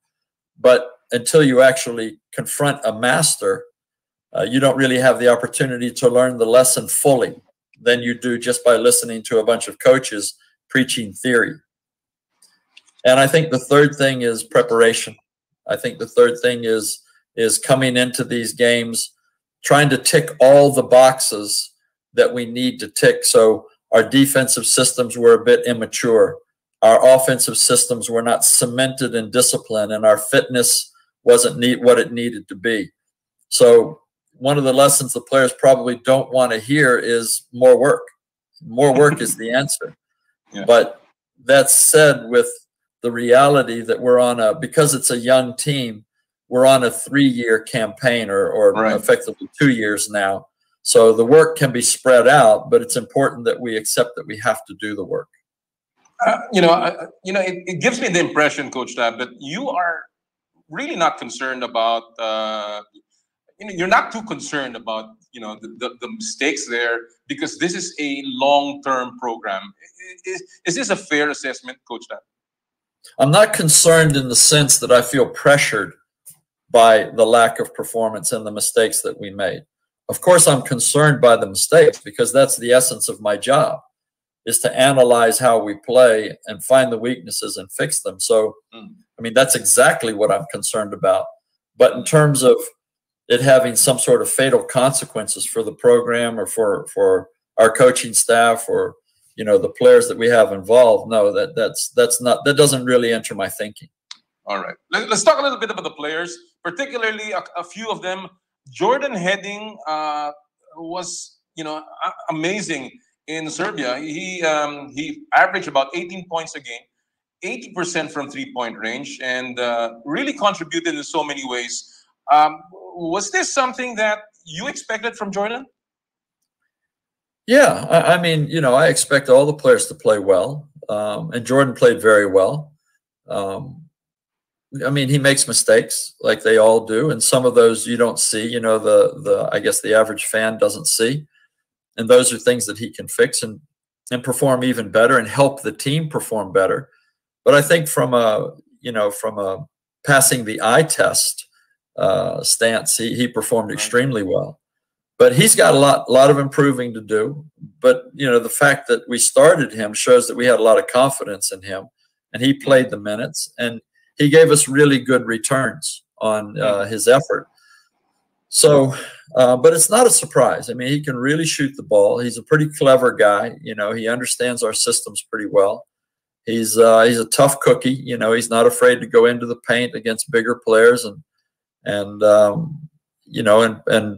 but until you actually confront a master, you don't really have the opportunity to learn the lesson fully than you do just by listening to a bunch of coaches preaching theory. And I think the third thing is preparation. I think the third thing is coming into these games, trying to tick all the boxes that we need to tick. So our defensive systems were a bit immature. Our offensive systems were not cemented in discipline, and our fitness wasn't what it needed to be. So one of the lessons the players probably don't want to hear is more work. More work is the answer. Yeah. But that said, with the reality that we're on because it's a young team, we're on a 3-year campaign or Right. effectively 2 years now. So the work can be spread out, but it's important that we accept that we have to do the work. It gives me the impression, Coach Tab, that you are really not concerned about, you're not too concerned about, the mistakes there, because this is a long-term program. Is this a fair assessment, Coach Tab? I'm not concerned in the sense that I feel pressured by the lack of performance and the mistakes that we made. Of course, I'm concerned by the mistakes because that's the essence of my job, is to analyze how we play and find the weaknesses and fix them. So, I mean, that's exactly what I'm concerned about. But in terms of it having some sort of fatal consequences for the program or for our coaching staff or, the players that we have involved, no, that doesn't really enter my thinking. All right. Let's talk a little bit about the players, particularly a few of them. Jordan Heading was, amazing in Serbia. He averaged about 18 points a game, 80% from three-point range, and really contributed in so many ways. Was this something that you expected from Jordan? Yeah, I mean, I expect all the players to play well, and Jordan played very well. I mean, he makes mistakes like they all do, and some of those you don't see. I guess the average fan doesn't see, and those are things that he can fix and perform even better and help the team perform better. But I think from a passing the eye test stance, he performed extremely well. But he's got a lot of improving to do. But the fact that we started him shows that we had a lot of confidence in him, and he played the minutes, and he gave us really good returns on his effort. So, but it's not a surprise. I mean, he can really shoot the ball. He's a pretty clever guy. He understands our systems pretty well. He's a tough cookie. He's not afraid to go into the paint against bigger players and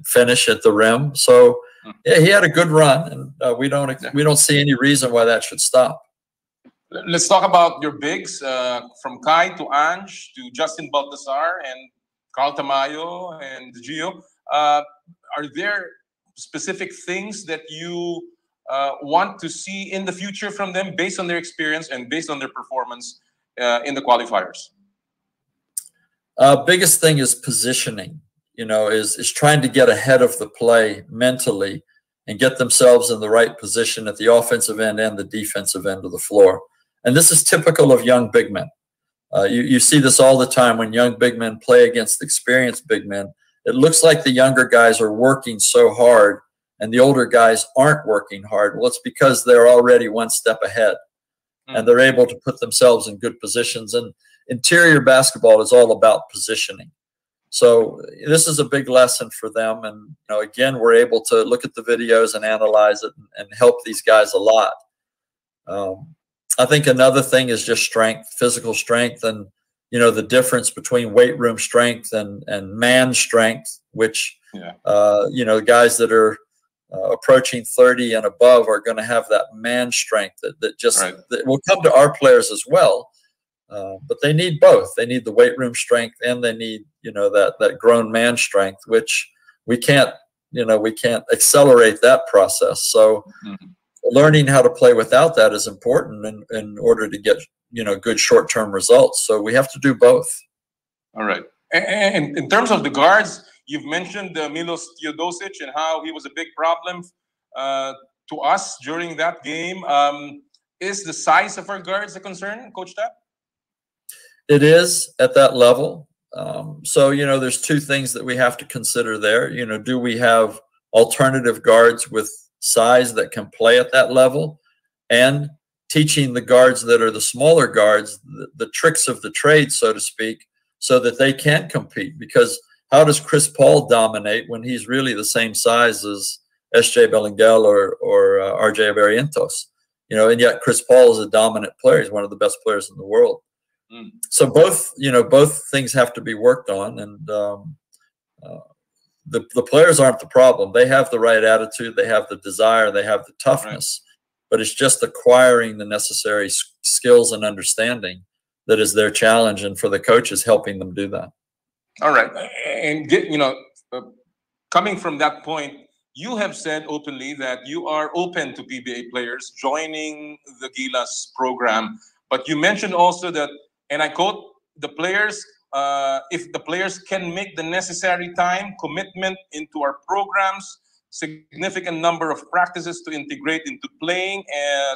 finish at the rim. So yeah, he had a good run, and we don't see any reason why that should stop. Let's talk about your bigs, from Kai to Ange to Justin Baltazar and Carl Tamayo and Gio. Are there specific things that you want to see in the future from them based on their experience and based on their performance in the qualifiers? Biggest thing is positioning, is trying to get ahead of the play mentally and get themselves in the right position at the offensive end and the defensive end of the floor. And this is typical of young big men. You see this all the time when young big men play against experienced big men. It looks like the younger guys are working so hard and the older guys aren't working hard. Well, it's because they're already one step ahead and they're able to put themselves in good positions. And interior basketball is all about positioning. So this is a big lesson for them. And, again, we're able to look at the videos and analyze it and help these guys a lot. I think another thing is just strength, physical strength, and, the difference between weight room strength and man strength, which, guys that are approaching 30 and above are going to have that man strength that will come to our players as well. But they need both. They need the weight room strength and they need, that grown man strength, which we can't accelerate that process. So learning how to play without that is important in order to get, good short-term results. So we have to do both. All right. And in terms of the guards, you've mentioned Milos Teodosic and how he was a big problem to us during that game. Is the size of our guards a concern, Coach Tab? It is at that level. So, there's two things that we have to consider there. Do we have alternative guards with size that can play at that level? And teaching the guards that are the smaller guards the tricks of the trade, so to speak, so that they can compete. Because how does Chris Paul dominate when he's really the same size SJ Belengel or RJ Barrientos, you know, and yet Chris Paul is a dominant player. He's one of the best players in the world. So both, you know, both things have to be worked on, and the players aren't the problem. They have the right attitude, they have the desire, they have the toughness, but it's just acquiring the necessary skills and understanding that is their challenge, and for the coaches helping them do that. All right, and you know, coming from that point, you have said openly that you are open to PBA players joining the Gilas program, but you mentioned also that, and I quote, the players, if the players can make the necessary time commitment into our programs, significant number of practices to integrate into playing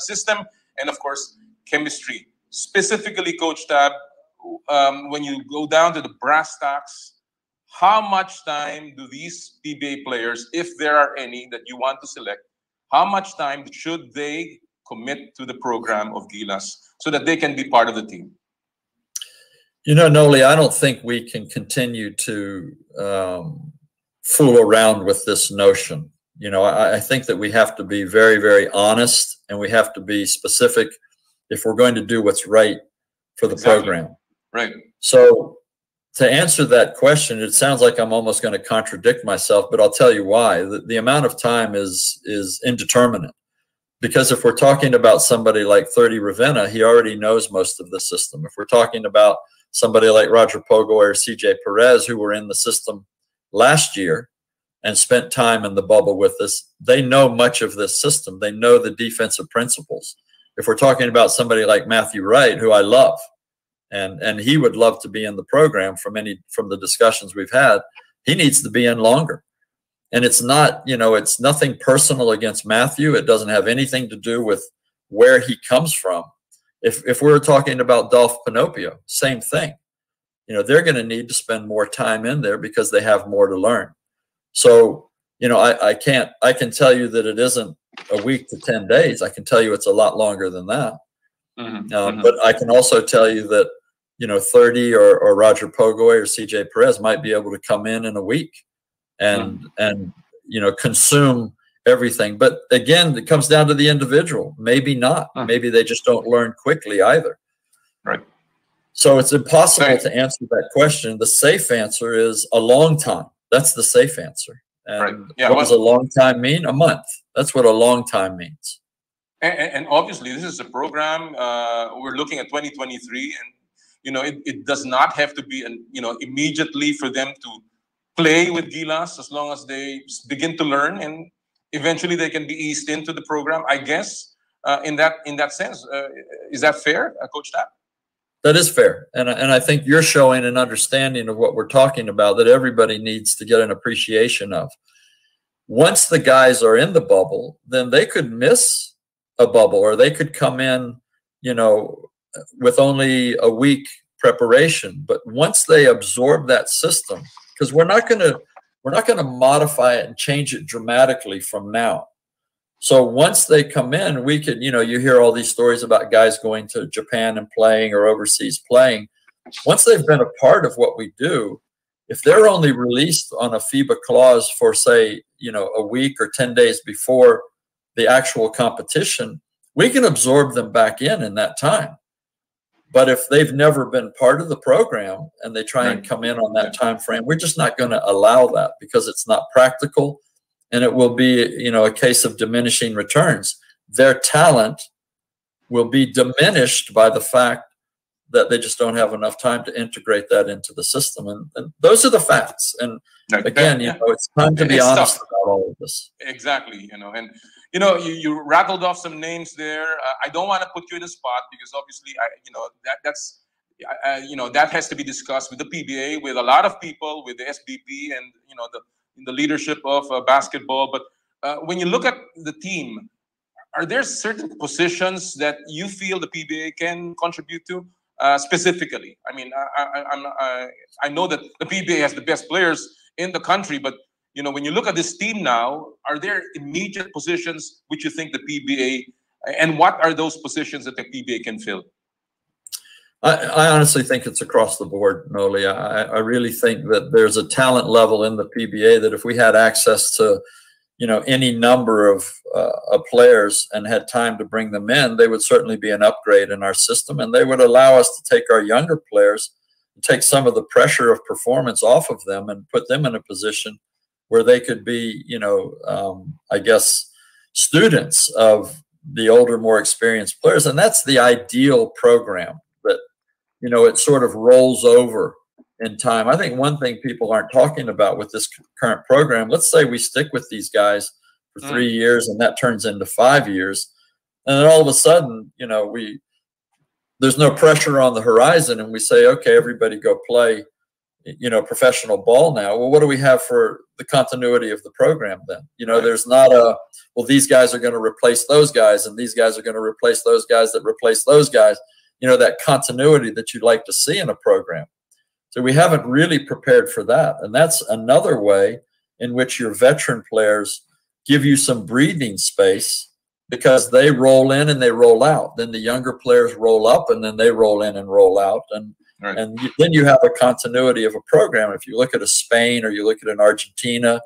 system, and of course, chemistry. Specifically, Coach Tab, when you go down to the brass tacks, how much time do these PBA players, if there are any that you want to select, how much time should they commit to the program of Gilas so that they can be part of the team? You know, Noli, I don't think we can continue to fool around with this notion. You know, I think that we have to be very, very honest, and we have to be specific if we're going to do what's right for the program. Right. So to answer that question, it sounds like I'm almost going to contradict myself, but I'll tell you why. The amount of time is indeterminate. Because if we're talking about somebody like 30 Ravenna, he already knows most of the system. If we're talking about somebody like Roger Pogoy or CJ Perez, who were in the system last year and spent time in the bubble with us, they know much of this system. They know the defensive principles. If we're talking about somebody like Matthew Wright, who I love, and he would love to be in the program from the discussions we've had, he needs to be in longer. And it's not, you know, it's nothing personal against Matthew. It doesn't have anything to do with where he comes from. If we were talking about Dolph Pinopio, same thing. You know, they're going to need to spend more time in there because they have more to learn. So, you know, I can tell you that it isn't a week to 10 days. I can tell you it's a lot longer than that. But I can also tell you that, you know, 30 or Roger Pogoy or CJ Perez might be able to come in a week and you know, consume everything. But again, it comes down to the individual. Maybe not. Maybe they just don't learn quickly either. Right. So it's impossible to answer that question. The safe answer is a long time. That's the safe answer. And what does a long time mean? A month. That's what a long time means. And obviously, this is a program. We're looking at 2023, and you know, it does not have to be, you know, immediately for them to play with Gilas, as long as they begin to learn, and eventually they can be eased into the program, I guess. In that sense, is that fair, Coach Tab? That is fair, and I think you're showing an understanding of what we're talking about that everybody needs to get an appreciation of. Once the guys are in the bubble, then they could miss a bubble, or they could come in, you know, with only a week preparation. But once they absorb that system, because we're not going to modify it and change it dramatically from now. So once they come in, we could, you know, you hear all these stories about guys going to Japan and playing or overseas playing. Once they've been a part of what we do, if they're only released on a FIBA clause for, say, you know, a week or 10 days before the actual competition, we can absorb them back in that time. But if they've never been part of the program and they try and come in on that time frame, we're just not going to allow that, because it's not practical, and it will be, you know, a case of diminishing returns. Their talent will be diminished by the fact that they just don't have enough time to integrate that into the system. And those are the facts. And again, you know, it's time to be honest about all of this. Exactly. You know, and you know, you rattled off some names there. I don't want to put you in a spot, because obviously, you know, that's you know, that has to be discussed with the PBA, with a lot of people, with the SBP, and you know, the leadership of basketball. But when you look at the team, are there certain positions that you feel the PBA can contribute to specifically? I mean, I know that the PBA has the best players in the country, but you know, when you look at this team now, are there immediate positions which you think the PBA, and what are those positions that the PBA can fill? I honestly think it's across the board, Noli. I really think that there's a talent level in the PBA that if we had access to, any number of players and had time to bring them in, they would certainly be an upgrade in our system, and they would allow us to take our younger players and take some of the pressure of performance off of them and put them in a position where they could be, I guess, students of the older, more experienced players. And that's the ideal program, that, it sort of rolls over in time. I think one thing people aren't talking about with this current program, let's say we stick with these guys for 3 years and that turns into 5 years. And then all of a sudden, there's no pressure on the horizon and we say, okay, everybody go play, professional ball now. Well, what do we have for the continuity of the program then? There's not well, these guys are going to replace those guys and these guys are going to replace those guys that replace those guys. That continuity that you'd like to see in a program. So we haven't really prepared for that. And that's another way in which your veteran players give you some breathing space, because they roll in and they roll out. Then the younger players roll up and then they roll in and roll out. And then you have a continuity of a program. If you look at a Spain or you look at an Argentina,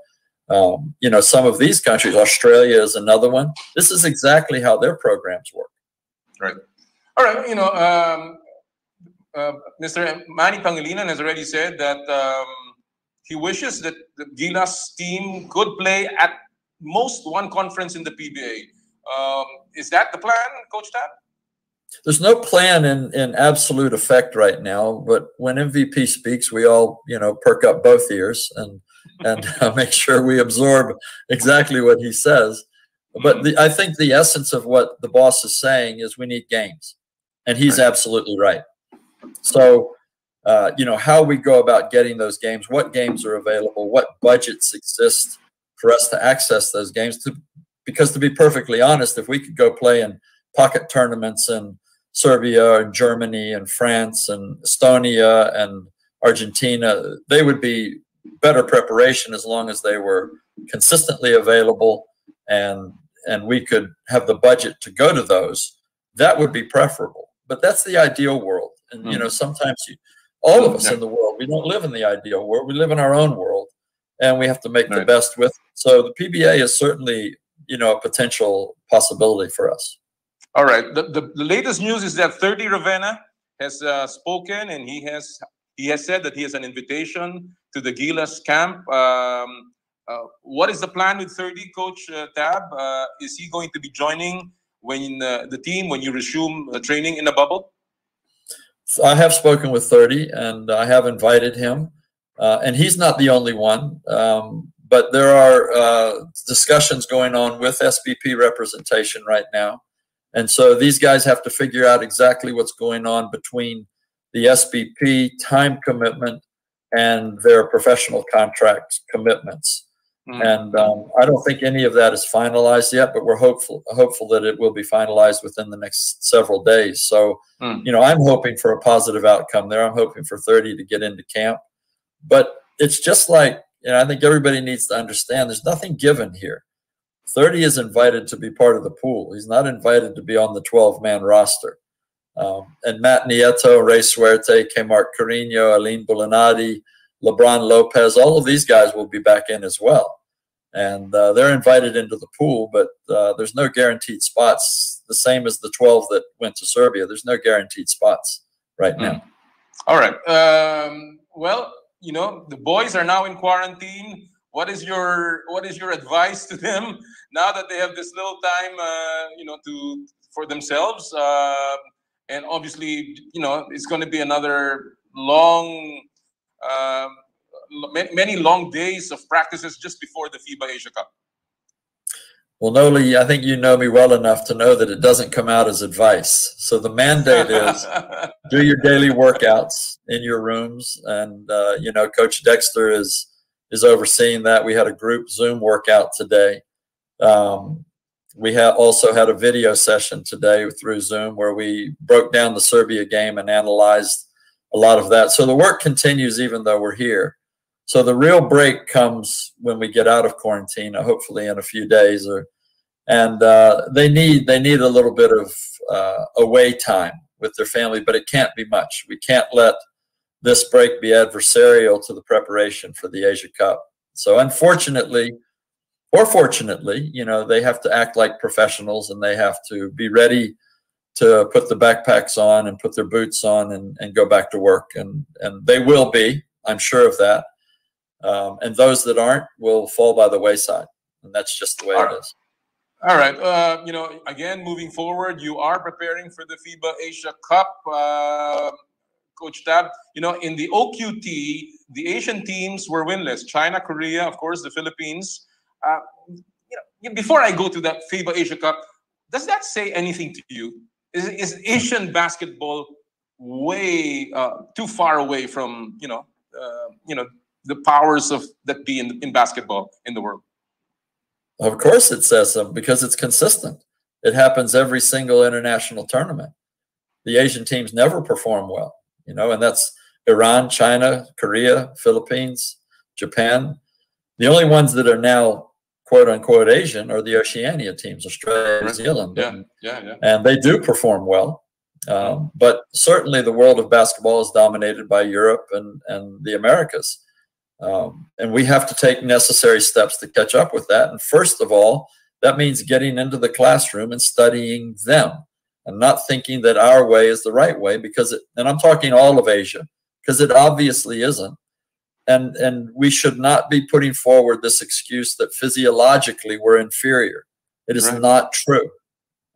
some of these countries, Australia is another one. This is exactly how their programs work. Right. All right. Mr. Manny Pangilinan has already said that he wishes that the Gilas team could play at most one conference in the PBA. Is that the plan, Coach Tab? There's no plan in absolute effect right now, but when MVP speaks, we all, perk up both ears and make sure we absorb exactly what he says. But I think the essence of what the boss is saying is we need games, and he's absolutely right. So, how we go about getting those games, what games are available, what budgets exist for us to access those games. Because to be perfectly honest, if we could go play in pocket tournaments in Serbia and Germany and France and Estonia and Argentina, they would be better preparation as long as they were consistently available and we could have the budget to go to those. That would be preferable. But that's the ideal world. And, sometimes all of us in the world, we don't live in the ideal world. We live in our own world, and we have to make the best with it. So the PBA is certainly, a potential possibility for us. All right. The latest news is that 30 Ravenna has spoken, and he has said that he has an invitation to the Gilas camp. What is the plan with 30, Coach Tab? Is he going to be joining when the team, when you resume training in the bubble? I have spoken with 30, and I have invited him. And he's not the only one. But there are discussions going on with SBP representation right now. And so these guys have to figure out exactly what's going on between the SBP time commitment and their professional contract commitments. And I don't think any of that is finalized yet, but we're hopeful that it will be finalized within the next several days. So, I'm hoping for a positive outcome there. I'm hoping for 30 to get into camp. But it's just like, I think everybody needs to understand there's nothing given here. 30 is invited to be part of the pool. He's not invited to be on the 12-man roster. And Matt Nieto, Ray Suerte, Kmart Carino, Aline Bulinati, LeBron Lopez, all of these guys will be back in as well. And they're invited into the pool, but there's no guaranteed spots, the same as the 12 that went to Serbia. There's no guaranteed spots right now. All right. Well, the boys are now in quarantine. What is your advice to them now that they have this little time, for themselves? And obviously, it's going to be another long, many long days of practices just before the FIBA Asia Cup. Well, Noli, I think you know me well enough to know that it doesn't come out as advice. So the mandate is do your daily workouts in your rooms. And, Coach Dexter is overseeing that. We had a group Zoom workout today. We also had a video session today through Zoom where we broke down the Serbia game and analyzed a lot of that. So the work continues even though we're here. So the real break comes when we get out of quarantine, hopefully in a few days. And they need a little bit of away time with their family, but it can't be much. We can't let this break be adversarial to the preparation for the Asia Cup. So unfortunately, or fortunately, you know, they have to act like professionals and they have to be ready to put the backpacks on and put their boots on and go back to work. And they will be, I'm sure of that. And those that aren't will fall by the wayside. And that's just the way it is. All right. You know, again, moving forward, you are preparing for the FIBA Asia Cup, Coach Tab. You know, in the OQT, the Asian teams were winless. China, Korea, of course, the Philippines. You know, before I go to that FIBA Asia Cup, does that say anything to you? Is Asian basketball way too far away from you know the powers of that be in basketball in the world? Of course it says so, because it's consistent. It happens every single international tournament. The Asian teams never perform well, you know, and that's Iran, China, Korea, Philippines, Japan. The only ones that are now quote unquote Asian are the Oceania teams, Australia, New Zealand. And they do perform well. But certainly the world of basketball is dominated by Europe and the Americas. And we have to take necessary steps to catch up with that. And first of all, that means getting into the classroom and studying them and not thinking that our way is the right way, because and I'm talking all of Asia, because it obviously isn't. And we should not be putting forward this excuse that physiologically we're inferior. It is not true,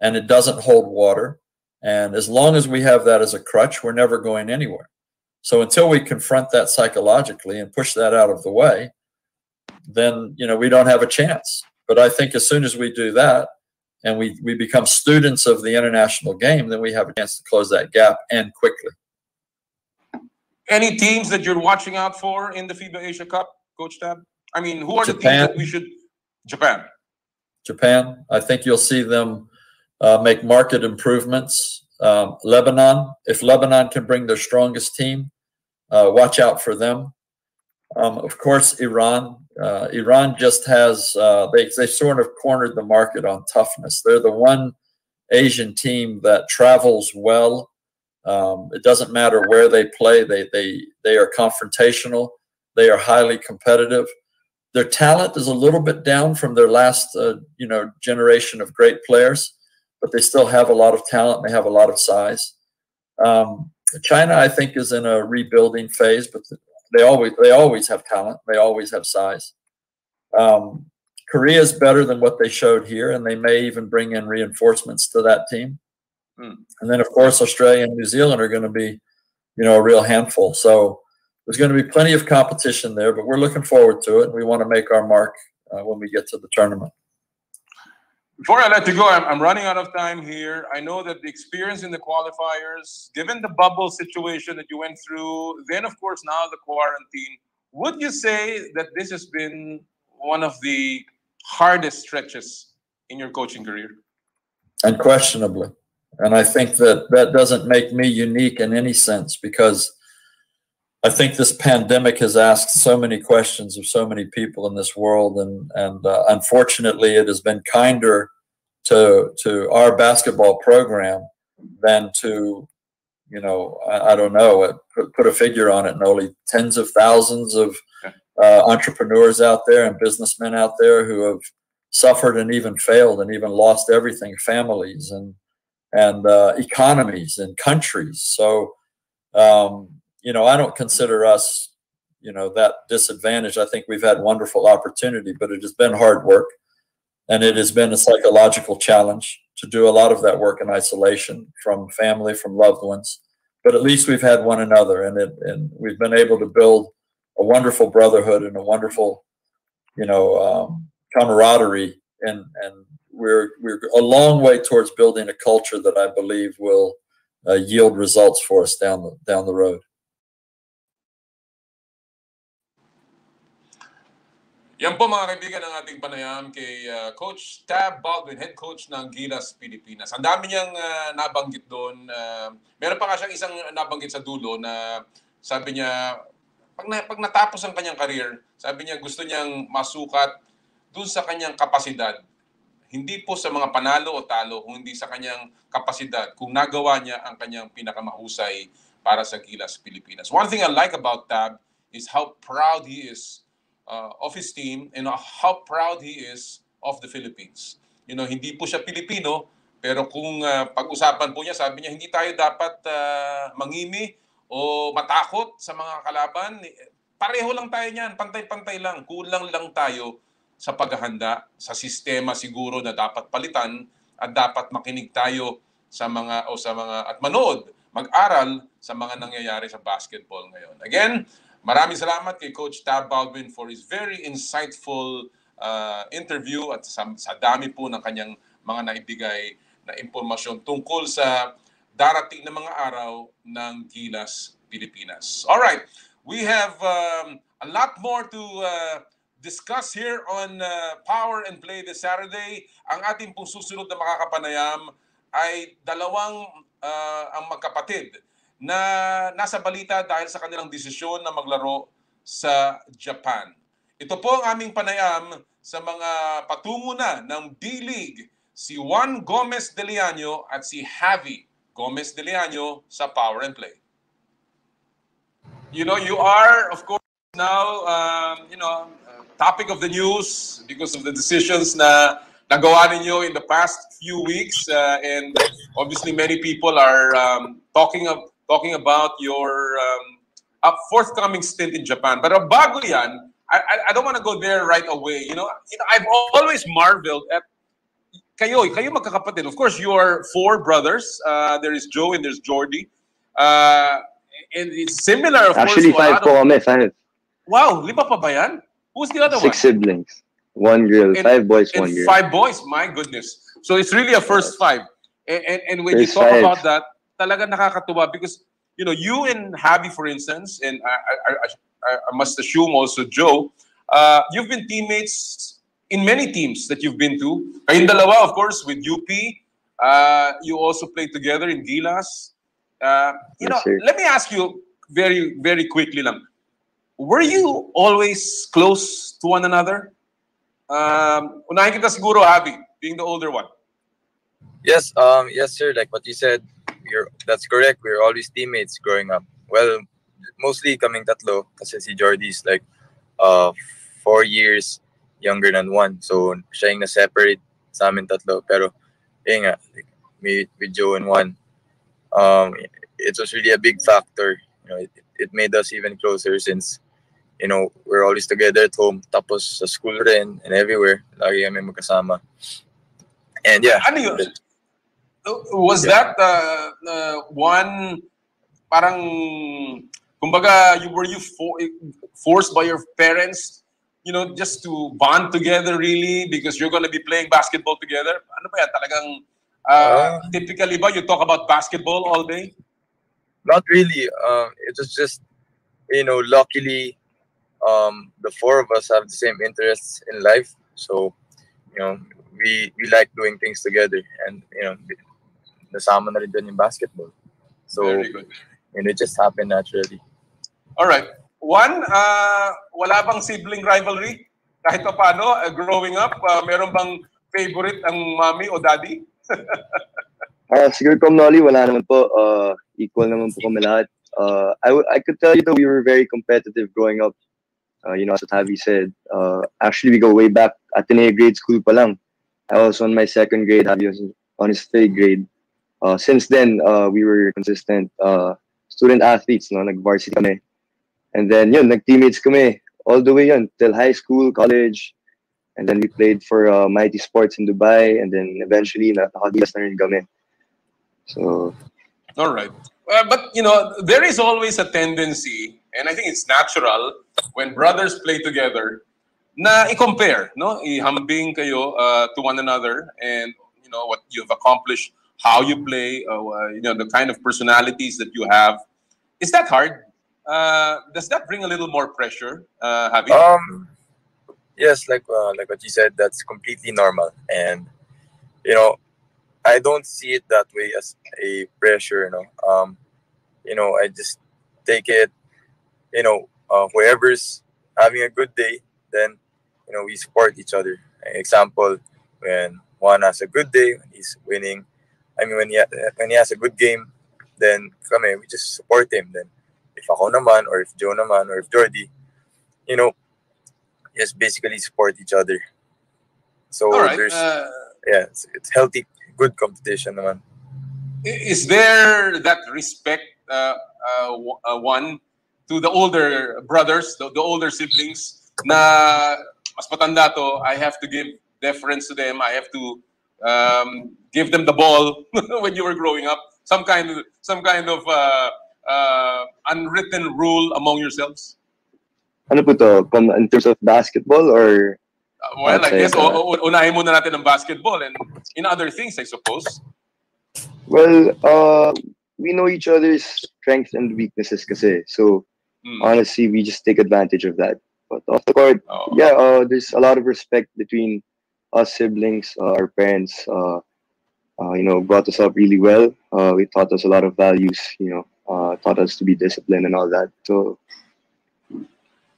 and it doesn't hold water. And as long as we have that as a crutch, we're never going anywhere. So until we confront that psychologically and push that out of the way, then, you know, we don't have a chance. But I think as soon as we do that and we become students of the international game, then we have a chance to close that gap, and quickly. Any teams that you're watching out for in the FIBA Asia Cup, Coach Tab? I mean, who are the teams that we should... Japan. I think you'll see them make market improvements. Lebanon, if Lebanon can bring their strongest team, watch out for them. Of course, Iran. Iran just has, they sort of cornered the market on toughness. They're the one Asian team that travels well. It doesn't matter where they play. They are confrontational. They are highly competitive. Their talent is a little bit down from their last, you know, generation of great players, but they still have a lot of talent. And they have a lot of size. China, I think, is in a rebuilding phase, but they always have talent. They always have size. Korea is better than what they showed here, and they may even bring in reinforcements to that team. And then, of course, Australia and New Zealand are going to be, you know, a real handful. So there's going to be plenty of competition there, but we're looking forward to it. And we want to make our mark when we get to the tournament. Before I let you go, I'm running out of time here. I know that the experience in the qualifiers, given the bubble situation that you went through, then, of course, now the quarantine, would you say that this has been one of the hardest stretches in your coaching career? Unquestionably. And I think that doesn't make me unique in any sense, because I think this pandemic has asked so many questions of so many people in this world, and unfortunately, it has been kinder to our basketball program than to, you know, I don't know, put a figure on it, Noli, tens of thousands of entrepreneurs out there and businessmen out there who have suffered and even failed and even lost everything, families and economies and countries. So, you know, I don't consider us, you know, that disadvantaged. I think we've had wonderful opportunity, but it has been hard work, and it has been a psychological challenge to do a lot of that work in isolation from family, from loved ones. But at least we've had one another, and we've been able to build a wonderful brotherhood and a wonderful, you know, camaraderie, and we're a long way towards building a culture that I believe will yield results for us down the road. Yan po mga kaibigan ng ating panayam kay Coach Tab Baldwin, head coach ng Gilas Pilipinas. Ang dami niyang nabanggit doon. Meron pa nga siyang isang nabanggit sa dulo na sabi niya, pag natapos ang kanyang career, sabi niya gusto niyang masukat doon sa kanyang kapasidad. Hindi po sa mga panalo o talo, kundi sa kanyang kapasidad, kung nagawa niya ang kanyang pinakamahusay para sa Gilas Pilipinas. One thing I like about Tab is how proud he is of his team and how proud he is of the Philippines. Hindi po siya Pilipino, pero kung pag-usapan po niya, sabi niya, hindi tayo dapat mangimi o matakot sa mga kalaban. Pareho lang tayo niyan, pantay-pantay lang. Kulang lang tayo sa paghahanda, sa sistema siguro na dapat palitan at dapat makinig tayo at manood, mag-aral sa mga nangyayari sa basketball ngayon. Again, maraming salamat kay Coach Tab Baldwin for his very insightful interview at sa dami po ng kanyang mga naibigay na impormasyon tungkol sa darating na mga araw ng Gilas Pilipinas. All right, we have a lot more to discuss here on Power and Play this Saturday. Ang ating pong susunod na makakapanayam ay dalawang ang magkapatid na nasa balita dahil sa kanilang desisyon na maglaro sa Japan. Ito po ang aming panayam sa mga patungo na ng B-League, si Juan Gomez de Leaño at si Javi Gomez de Leaño sa Power and Play. You are, of course, now, topic of the news because of the decisions na nagawa ninyo in the past few weeks, and obviously many people are talking about your forthcoming stint in Japan. But bago yan, I don't want to go there right away. I've always marveled at kayo magkakapatid. Of course, you are 4 brothers. There is Joe and there's Jordy. And it's similar, of Actually, course. Actually, 5 po kami, 5. Wow, 5 pa ba yan? Who's the other 6 one? siblings. 1 girl, 5 boys, 1 girl. 5 boys, my goodness. So it's really a first 5. And when First you talk 5. about that, talaga nakakatuwa because, you and Javi, for instance, and I must assume also Joe, you've been teammates in many teams that you've been to. Kayong dalawa, of course, with UP. You also played together in Gilas. Yes, sir. Let me ask you very, very quickly lang. Were you always close to one another? Unahin kita siguro, Javi, being the older one. Yes, yes, sir. Like what you said, that's correct. We're always teammates growing up. Well, mostly kaming tatlo, kasi si Jordy is like 4 years younger than 1. So siya yung na-separate sa amin tatlo. Pero nga, like, with Joe and Juan, it was really a big factor. It made us even closer since we're always together at home, tapos sa school rin and everywhere. Lagi kami magkasama. And yeah. Ano yun? Was that one parang kumbaga were you forced by your parents, just to bond together really because you're going to be playing basketball together? Ano ba yan? Talagang typically ba you talk about basketball all day? Not really. It was just luckily the 4 of us have the same interests in life, so we like doing things together, and nasama na rin dun yung basketball. So very good. It just happened naturally. All right. One, wala bang sibling rivalry? Kahit pa paano, growing up, meron bang favorite ang mommy o daddy? Siguro from Nolly, wala naman po. Equal naman po kami lahat. I could tell you that we were very competitive growing up. As Javi said, actually we go way back at Ateneo grade school pa lang. I was on my 2nd grade, Javi was on his 3rd grade. Since then, we were consistent student athletes, nag-varsity kami. And then nag-teammates kami all the way till high school, college. And then we played for Mighty Sports in Dubai, and then eventually nakadilas na rin kami. So, all right. But there is always a tendency, and I think it's natural when brothers play together, na i-compare, ihambing kayo to one another, and what you've accomplished, how you play, the kind of personalities that you have. Is that hard? Does that bring a little more pressure, Javi? Yes, like what you said, that's completely normal, and I don't see it that way as a pressure. I just take it. Whoever's having a good day, then we support each other. Example, when Juan has a good day, when he's winning. I mean, when he has a good game, then we just support him. Then if ako naman, or if Joe naman, or if Jordy, just basically support each other. So All right. there's it's healthy, good competition naman. Is there that respect, one, to the older brothers, the older siblings, na mas matanda to, I have to give deference to them. I have to give them the ball when you were growing up. Some kind of unwritten rule among yourselves. Ano po to? In terms of basketball or Well, I guess outside, unahin muna natin ang basketball and in other things, I suppose. Well, we know each other's strengths and weaknesses kasi. So, honestly, we just take advantage of that. But off the court, there's a lot of respect between us siblings, our parents, brought us up really well. We taught us a lot of values, taught us to be disciplined and all that. So,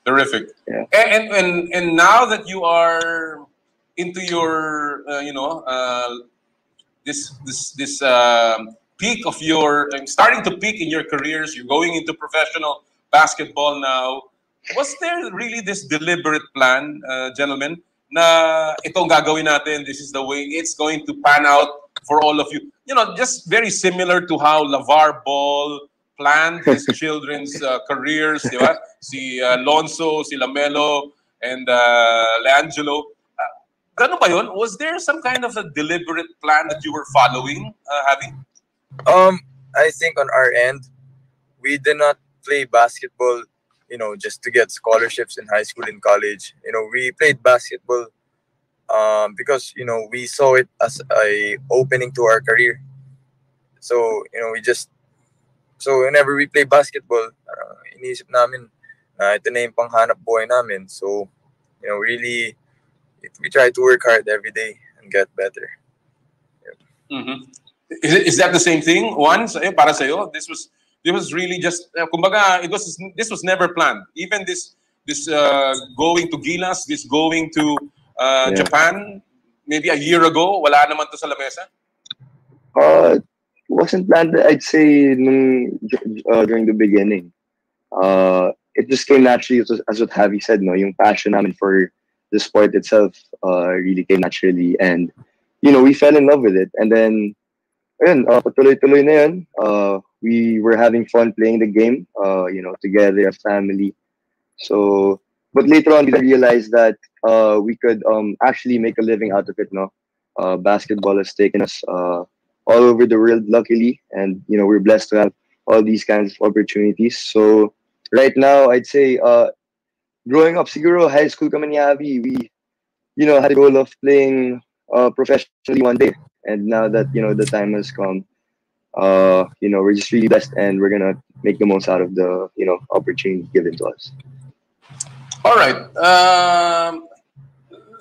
terrific. Yeah. And now that you are into your, this peak of your, starting to peak in your careers, you're going into professional basketball now. Was there really this deliberate plan, gentlemen, na itong gagawin natin, this is the way it's going to pan out for all of you? Just very similar to how LeVar Ball planned his children's careers, di ba? Si Lonzo, si Lamelo, and LeAngelo. Ganun ba yun? Was there some kind of a deliberate plan that you were following, Javi? I think on our end, we did not play basketball, just to get scholarships in high school and college. We played basketball because, we saw it as a opening to our career. So, so whenever we play basketball, iniisip namin na ito na yung panghanap buhay namin. So, really, we try to work hard every day and get better. Mm-hmm. Is that the same thing? Juan, para sa'yo, this was really just, kumbaga, this was never planned. Even this going to Gilas, this going to Japan, maybe a year ago, wala naman to sa lamesa? Wasn't planned, I'd say, during the beginning. It just came naturally, as what Javi said, yung passion namin for the sport itself really came naturally. And, we fell in love with it. And then, patuloy-tuloy na yun. We were having fun playing the game, together as family. So, but later on, we realized that we could actually make a living out of it, basketball has taken us all over the world, luckily, and we're blessed to have all these kinds of opportunities. So right now, I'd say growing up, siguro high school kami ni Javi, we had a goal of playing professionally one day, and now that the time has come, we're just really blessed, and we're gonna make the most out of the opportunity given to us. All right,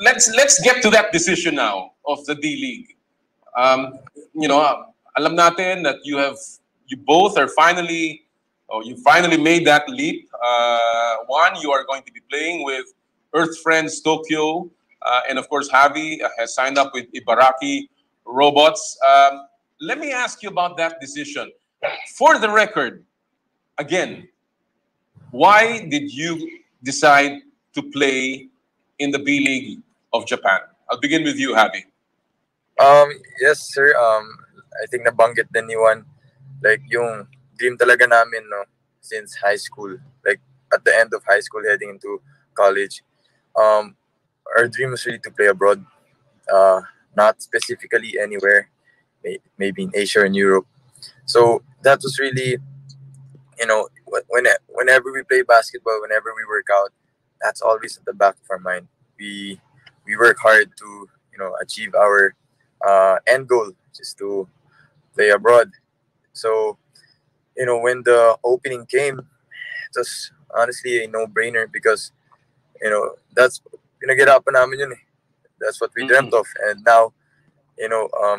let's get to that decision now of the D League. Alam natin that you both are finally, you finally made that leap. One, you are going to be playing with Earth Friends Tokyo, and of course, Javi has signed up with Ibaraki Robots. Let me ask you about that decision. For the record, again, why did you decide to play in the B League of Japan? I'll begin with you, Javi. Yes, sir. I think nabanggit din ni Juan, like yung dream talaga namin, since high school, like at the end of high school heading into college. Our dream was really to play abroad, not specifically anywhere, maybe in Asia or in Europe. So that was really, whenever we play basketball, whenever we work out, that's always at the back of our mind. We work hard to achieve our end goal, just to play abroad. So, when the opening came, it was honestly a no-brainer because, that's pinag-irapan namin yun eh. That's what we dreamt of. And now,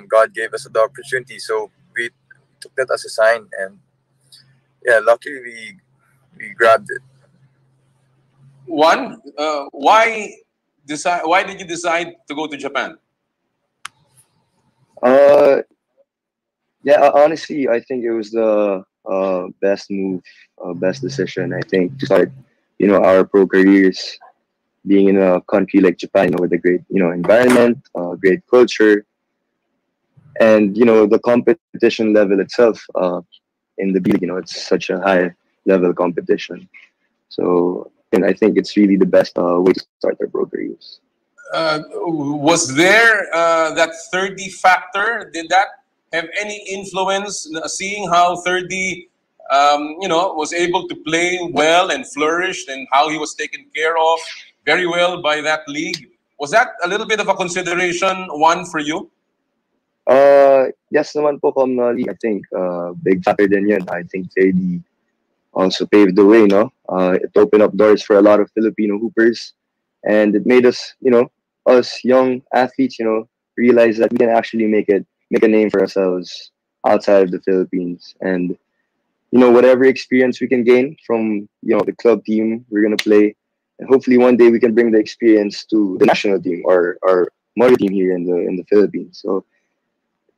God gave us the opportunity. So we took that as a sign. And yeah, luckily we grabbed it. One, why did you decide to go to Japan? Honestly, I think it was the best move, best decision, I think, to start, our pro careers being in a country like Japan, with a great, environment, great culture, and the competition level itself in the league. It's such a high level competition. So, and I think it's really the best way to start their pro careers. Was there that 30 factor? Did that have any influence? Seeing how 30, was able to play well and flourished, and how he was taken care of very well by that league. Was that a little bit of a consideration one for you? Yes naman po, Comnolly. I think big factor din yun. I think 30 also paved the way, no? It opened up doors for a lot of Filipino hoopers, and it made us, us young athletes, realize that we can actually make a name for ourselves outside of the Philippines. And whatever experience we can gain from the club team we're gonna play, and hopefully one day we can bring the experience to the national team or our mother team here in the Philippines. So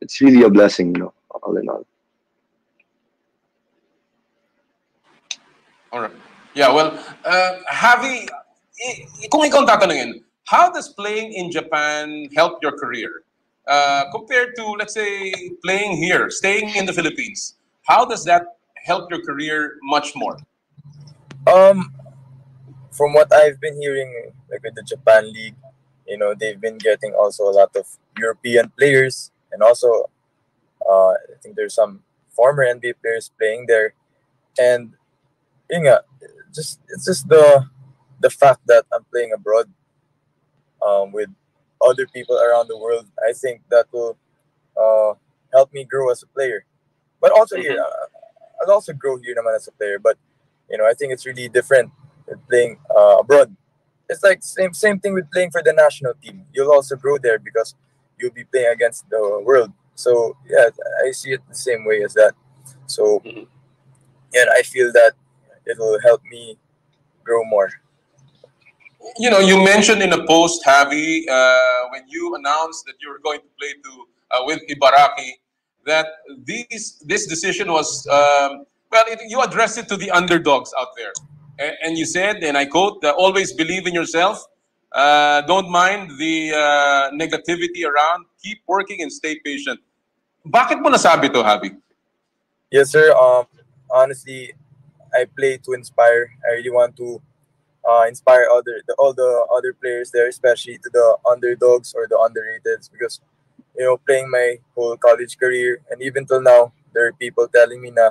it's really a blessing, all in all. All right. Yeah, well, Javi, kung ikaw ang tatanungin, how does playing in Japan help your career? Compared to, let's say, playing here, staying in the Philippines, how does that help your career much more? From what I've been hearing, like with the Japan League, they've been getting also a lot of European players, and also I think there's some former NBA players playing there. And it's just the fact that I'm playing abroad with other people around the world. I think that will help me grow as a player. But also here, I'll also grow here naman as a player. But I think it's really different with playing abroad. It's like same thing with playing for the national team. You'll also grow there because you'll be playing against the world. So yeah, I see it the same way as that. So yeah, I feel that it will help me grow more. You mentioned in a post, Javi, when you announced that you were going to play with Ibaraki, that this decision was you addressed it to the underdogs out there, and you said, and I quote, "Always believe in yourself. Don't mind the negativity around. Keep working and stay patient." Bakit mo nasabi to, Javi? Yes, sir. Honestly, I play to inspire. I really want to inspire all the other players there, especially to the underdogs or the underrateds, because playing my whole college career and even till now, there are people telling me na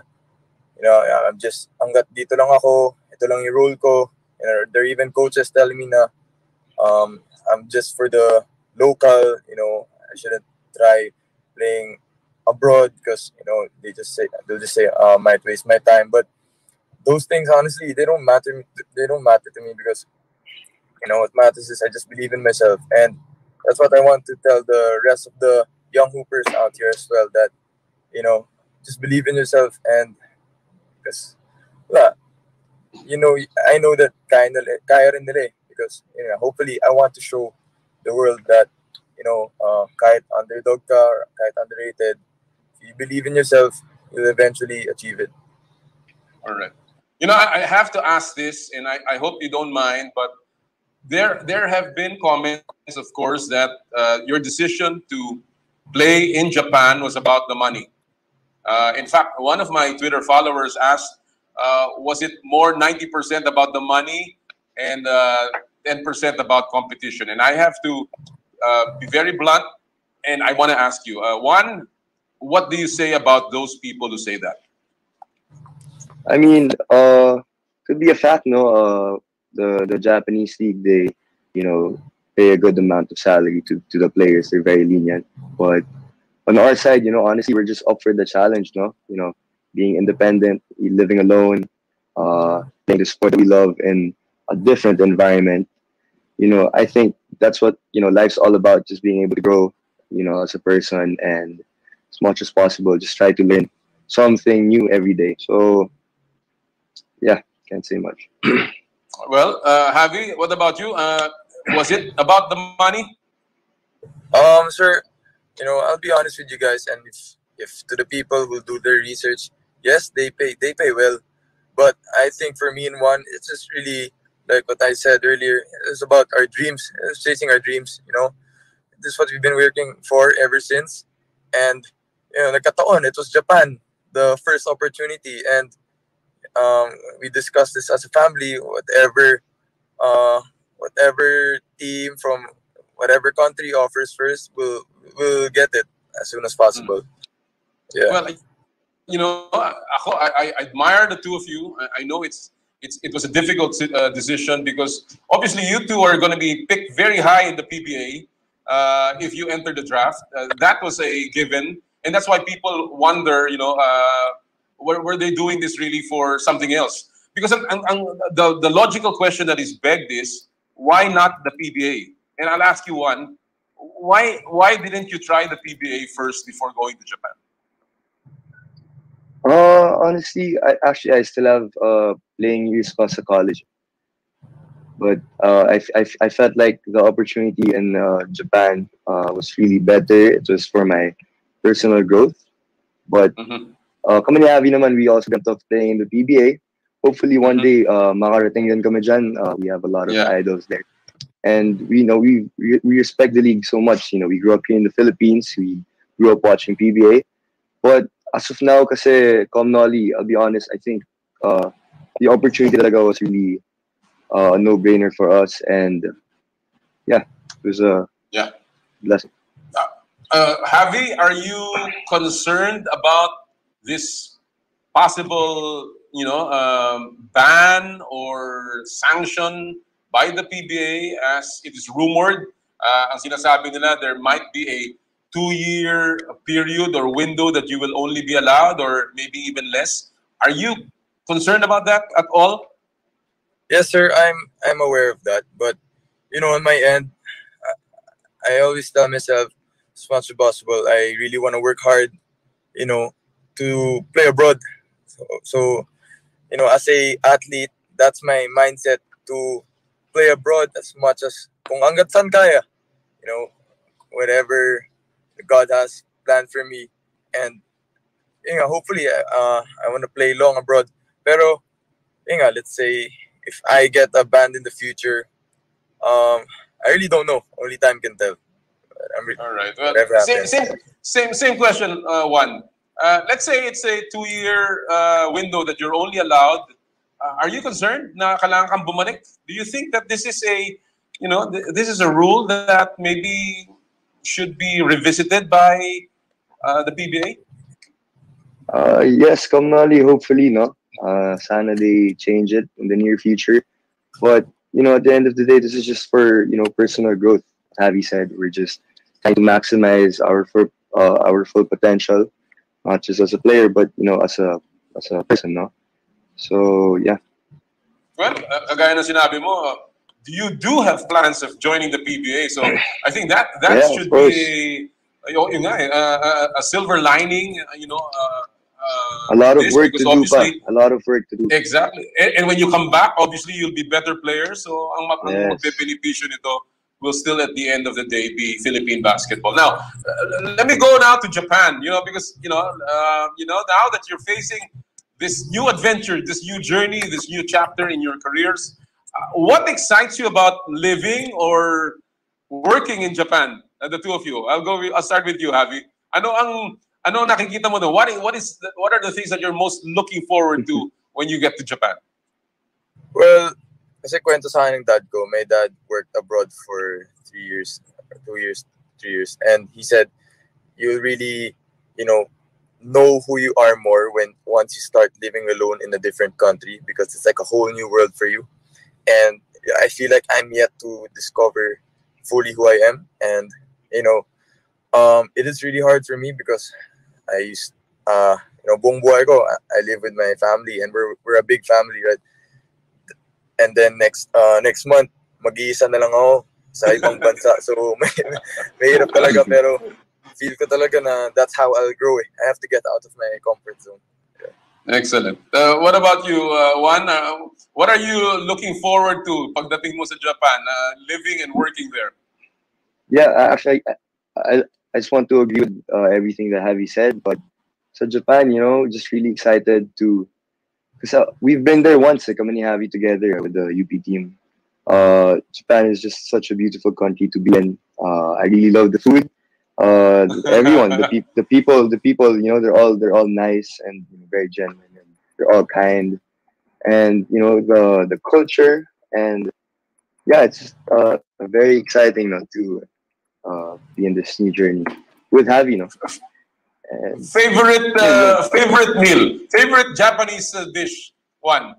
I'm just hanggat dito lang ako, ito lang yung role ko. There are even coaches telling me na I'm just for the local. I shouldn't try playing abroad because they'll just say I might waste my time. But those things, honestly, they don't matter. They don't matter to me because what matters is I just believe in myself, and that's what I want to tell the rest of the young hoopers out here as well. That just believe in yourself, and because I know that kaya rin nila, because hopefully I want to show the world that kahit underdog ka, or kahit underrated, if you believe in yourself, you'll eventually achieve it. All right. I have to ask this, and I hope you don't mind, but there have been comments, of course, that your decision to play in Japan was about the money. In fact, one of my Twitter followers asked, was it more 90% about the money and 10% about competition? And I have to be very blunt, and I want to ask you, one, what do you say about those people who say that? I mean, could be a fact, no? The Japanese league, they, pay a good amount of salary to the players. They're very lenient. But on our side, honestly, we're just up for the challenge, no? Being independent, living alone, playing the sport that we love in a different environment. I think that's what, life's all about, just being able to grow, as a person, and as much as possible, just try to learn something new every day. So, yeah, can't say much. Well, Javi, what about you? Was it about the money? Sir, I'll be honest with you guys, and if to the people who do their research, yes, they pay well, but I think for me, in one, it's just really like what I said earlier, it's about our dreams, chasing our dreams. This is what we've been working for ever since. And nagkataon, it was Japan, the first opportunity, and we discussed this as a family. Whatever team from whatever country offers first, we'll get it as soon as possible. Yeah. Well, I admire the two of you. I know it was a difficult decision because obviously you two are going to be picked very high in the PBA if you enter the draft. That was a given, and that's why people wonder, were they doing this really for something else? Because the logical question that is begged is, why not the PBA? And I'll ask you one. Why didn't you try the PBA first before going to Japan? Honestly, I still have playing years plus a college, but I felt like the opportunity in Japan was really better. It was for my personal growth, but kami ni Avi naman, we also dreamt of playing in the PBA. Hopefully one day makarating din kami dyan. We have a lot of idols there, and we respect the league so much. We grew up here in the Philippines. We grew up watching PBA, but as of now, kasi Comnoli, I'll be honest, I think the opportunity talaga was really a no-brainer for us, and it was a blessing. Javi, are you concerned about this possible, ban or sanction by the PBA, as it is rumored? Ang sinasabi nila, there might be a 2-year period or window that you will only be allowed, or maybe even less. Are you concerned about that at all? Yes, sir. I'm aware of that, but on my end, I always tell myself, as much as possible, I really want to work hard, to play abroad. So as a athlete, that's my mindset, to play abroad as much as kung hanggat saan kaya, whatever God has planned for me, and hopefully I want to play long abroad. Pero let's say if I get a band in the future, I really don't know. Only time can tell. All right. Well, same question. One. Let's say it's a 2-year window that you're only allowed. Are you concerned na kailangan kang bumalik? Do you think that this is this is a rule that maybe should be revisited by the PBA? Yes, Kamnali, hopefully, no. Sana they change it in the near future. But, at the end of the day, this is just for, personal growth. Javi said, we're just trying to maximize our full potential, not just as a player, but, as a person, no? So, yeah. Well, kagaya na sinabi mo, you do have plans of joining the PBA. So I think that should be a silver lining, a lot of work to do, a lot of work to do. Exactly. And when you come back, obviously you'll be better players. So ang magbebenepisyo nito will still at the end of the day be Philippine basketball. Now, let me go now to Japan, because now that you're facing this new adventure, this new journey, this new chapter in your careers, what excites you about living or working in Japan? The two of you. I'll start with you, Javi. Ano nakikita mo doon? What are the things that you're most looking forward to when you get to Japan? Well, kasi kwento sa akin ng dad ko, my dad worked abroad for 3 years, 3 years, and he said you'll really, know who you are more once you start living alone in a different country, because it's like a whole new world for you. And I feel like I'm yet to discover fully who I am, and it is really hard for me because I used buong buhay ko I live with my family, and we're a big family, right? And then next month mag-iisa na lang ako sa ibang bansa, so mahirap talaga, pero feel ko talaga na that's how I'll grow. I have to get out of my comfort zone. Excellent. What about you, Juan? What are you looking forward to pagdating mo sa Japan, living and working there? Yeah, actually, I just want to agree with everything that Javi said. But sa Japan, just really excited to, because we've been there once, kami ni Javi together with the UP team. Japan is just such a beautiful country to be in. I really love the food. Everyone, the people, they're all nice and very genuine, and they're all kind. And the culture, and yeah, it's just very exciting to be in this new journey with Javi. And Favorite meal, favorite Japanese dish, one,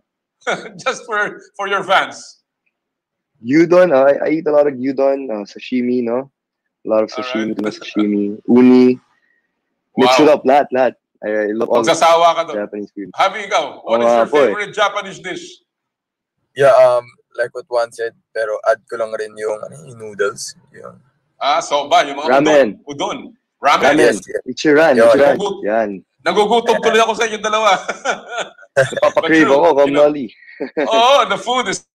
just for your fans. Gyudon, I eat a lot of gyudon, sashimi, a lot of sashimi, Alright. sashimi, uni, mix it up, lahat. I love all Magsasawa ka doon. Japanese food. Javi, ikaw, what is your favorite Japanese dish? Yeah, like what Juan said, pero add ko lang rin yung noodles. Yung Soba, yung mga Ramen. udon. Ramen. Ramen, Yes, yes. Ichiran, yan. Nagugutom tuloy ako sa inyong dalawa. Napapakrave ako, Nolly. Oh, the food is...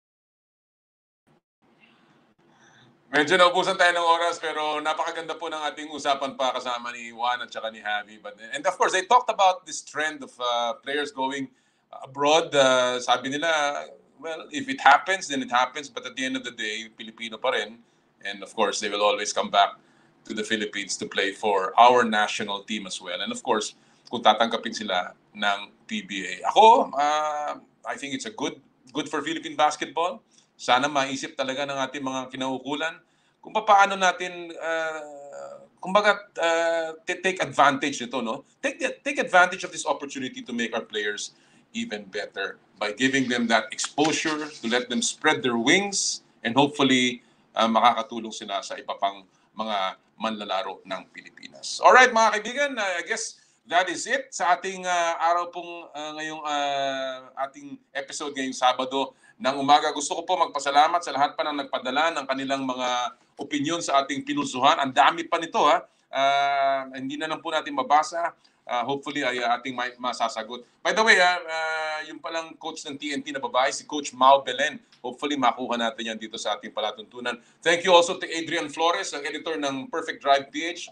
Medyo naubusan tayo ng oras pero napakaganda po ng ating usapan pa kasama ni Juan at saka ni Javi. And of course, they talked about this trend of players going abroad. Sabi nila, well, if it happens, then it happens. But at the end of the day, Pilipino pa rin. And of course, they will always come back to the Philippines to play for our national team as well. And of course, kung tatanggapin sila ng PBA. Ako, I think it's a good for Philippine basketball. Sana maisip talaga ng ating mga kinaukulan kung paano natin take advantage nito, no? Take advantage of this opportunity to make our players even better by giving them that exposure, to let them spread their wings, and hopefully makakatulong sila sa iba pang mga manlalaro ng Pilipinas. All right, mga kaibigan, I guess that is it sa ating araw pong ngayong ating episode ngayong Sabado ng umaga. Gusto ko po magpasalamat sa lahat pa ng nagpadala ng kanilang mga opinion sa ating pinusuhan. Ang dami pa nito, ha. Hindi na lang po natin mabasa. Hopefully ay ating masasagot. By the way, yung palang coach ng TNT na babae, si Coach Mau Belen. Hopefully makuha natin yan dito sa ating palatuntunan. Thank you also to Adrian Flores, ang editor ng Perfect Drive PH,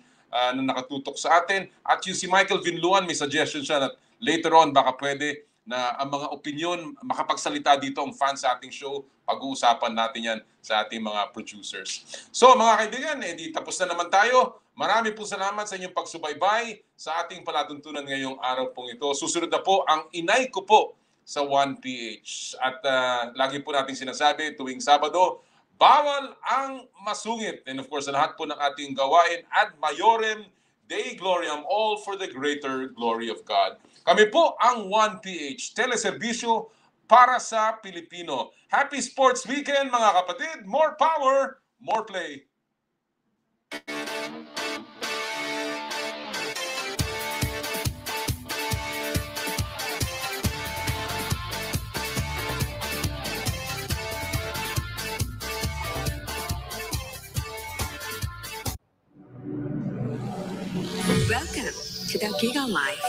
na nakatutok sa atin. At yung si Michael Vinluan, may suggestion siya na later on baka pwede na ang mga opinion, makapagsalita dito ang fans sa ating show, pag-uusapan natin yan sa ating mga producers. So mga kaibigan, tapos na naman tayo. Marami po salamat sa inyong pagsubaybay sa ating palatuntunan ngayong araw pong ito. Susunod na po ang inay ko po sa 1PH. At lagi po natin sinasabi tuwing Sabado, bawal ang masungit. And of course, sa lahat po ng ating gawain, ad maiorem Dei Gloriam, all for the greater glory of God. Kami po ang 1PH, teleserbisyo para sa Pilipino. Happy Sports Weekend mga kapatid! More power, more play! Welcome to the Giga Life.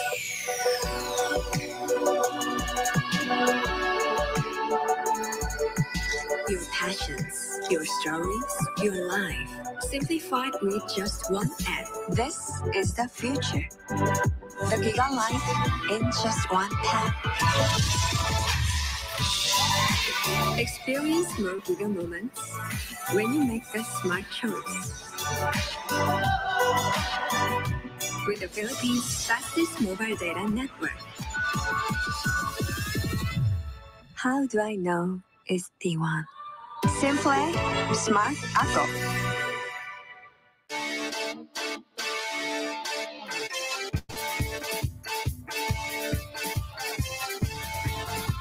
Your passions, your stories, your life, simplified with just one app. This is the future. The Giga Life in just one tap. Experience more Giga moments when you make the smart choice. With the Philippines' fastest mobile data network. How do I know it's the one? Simple, smart, ako.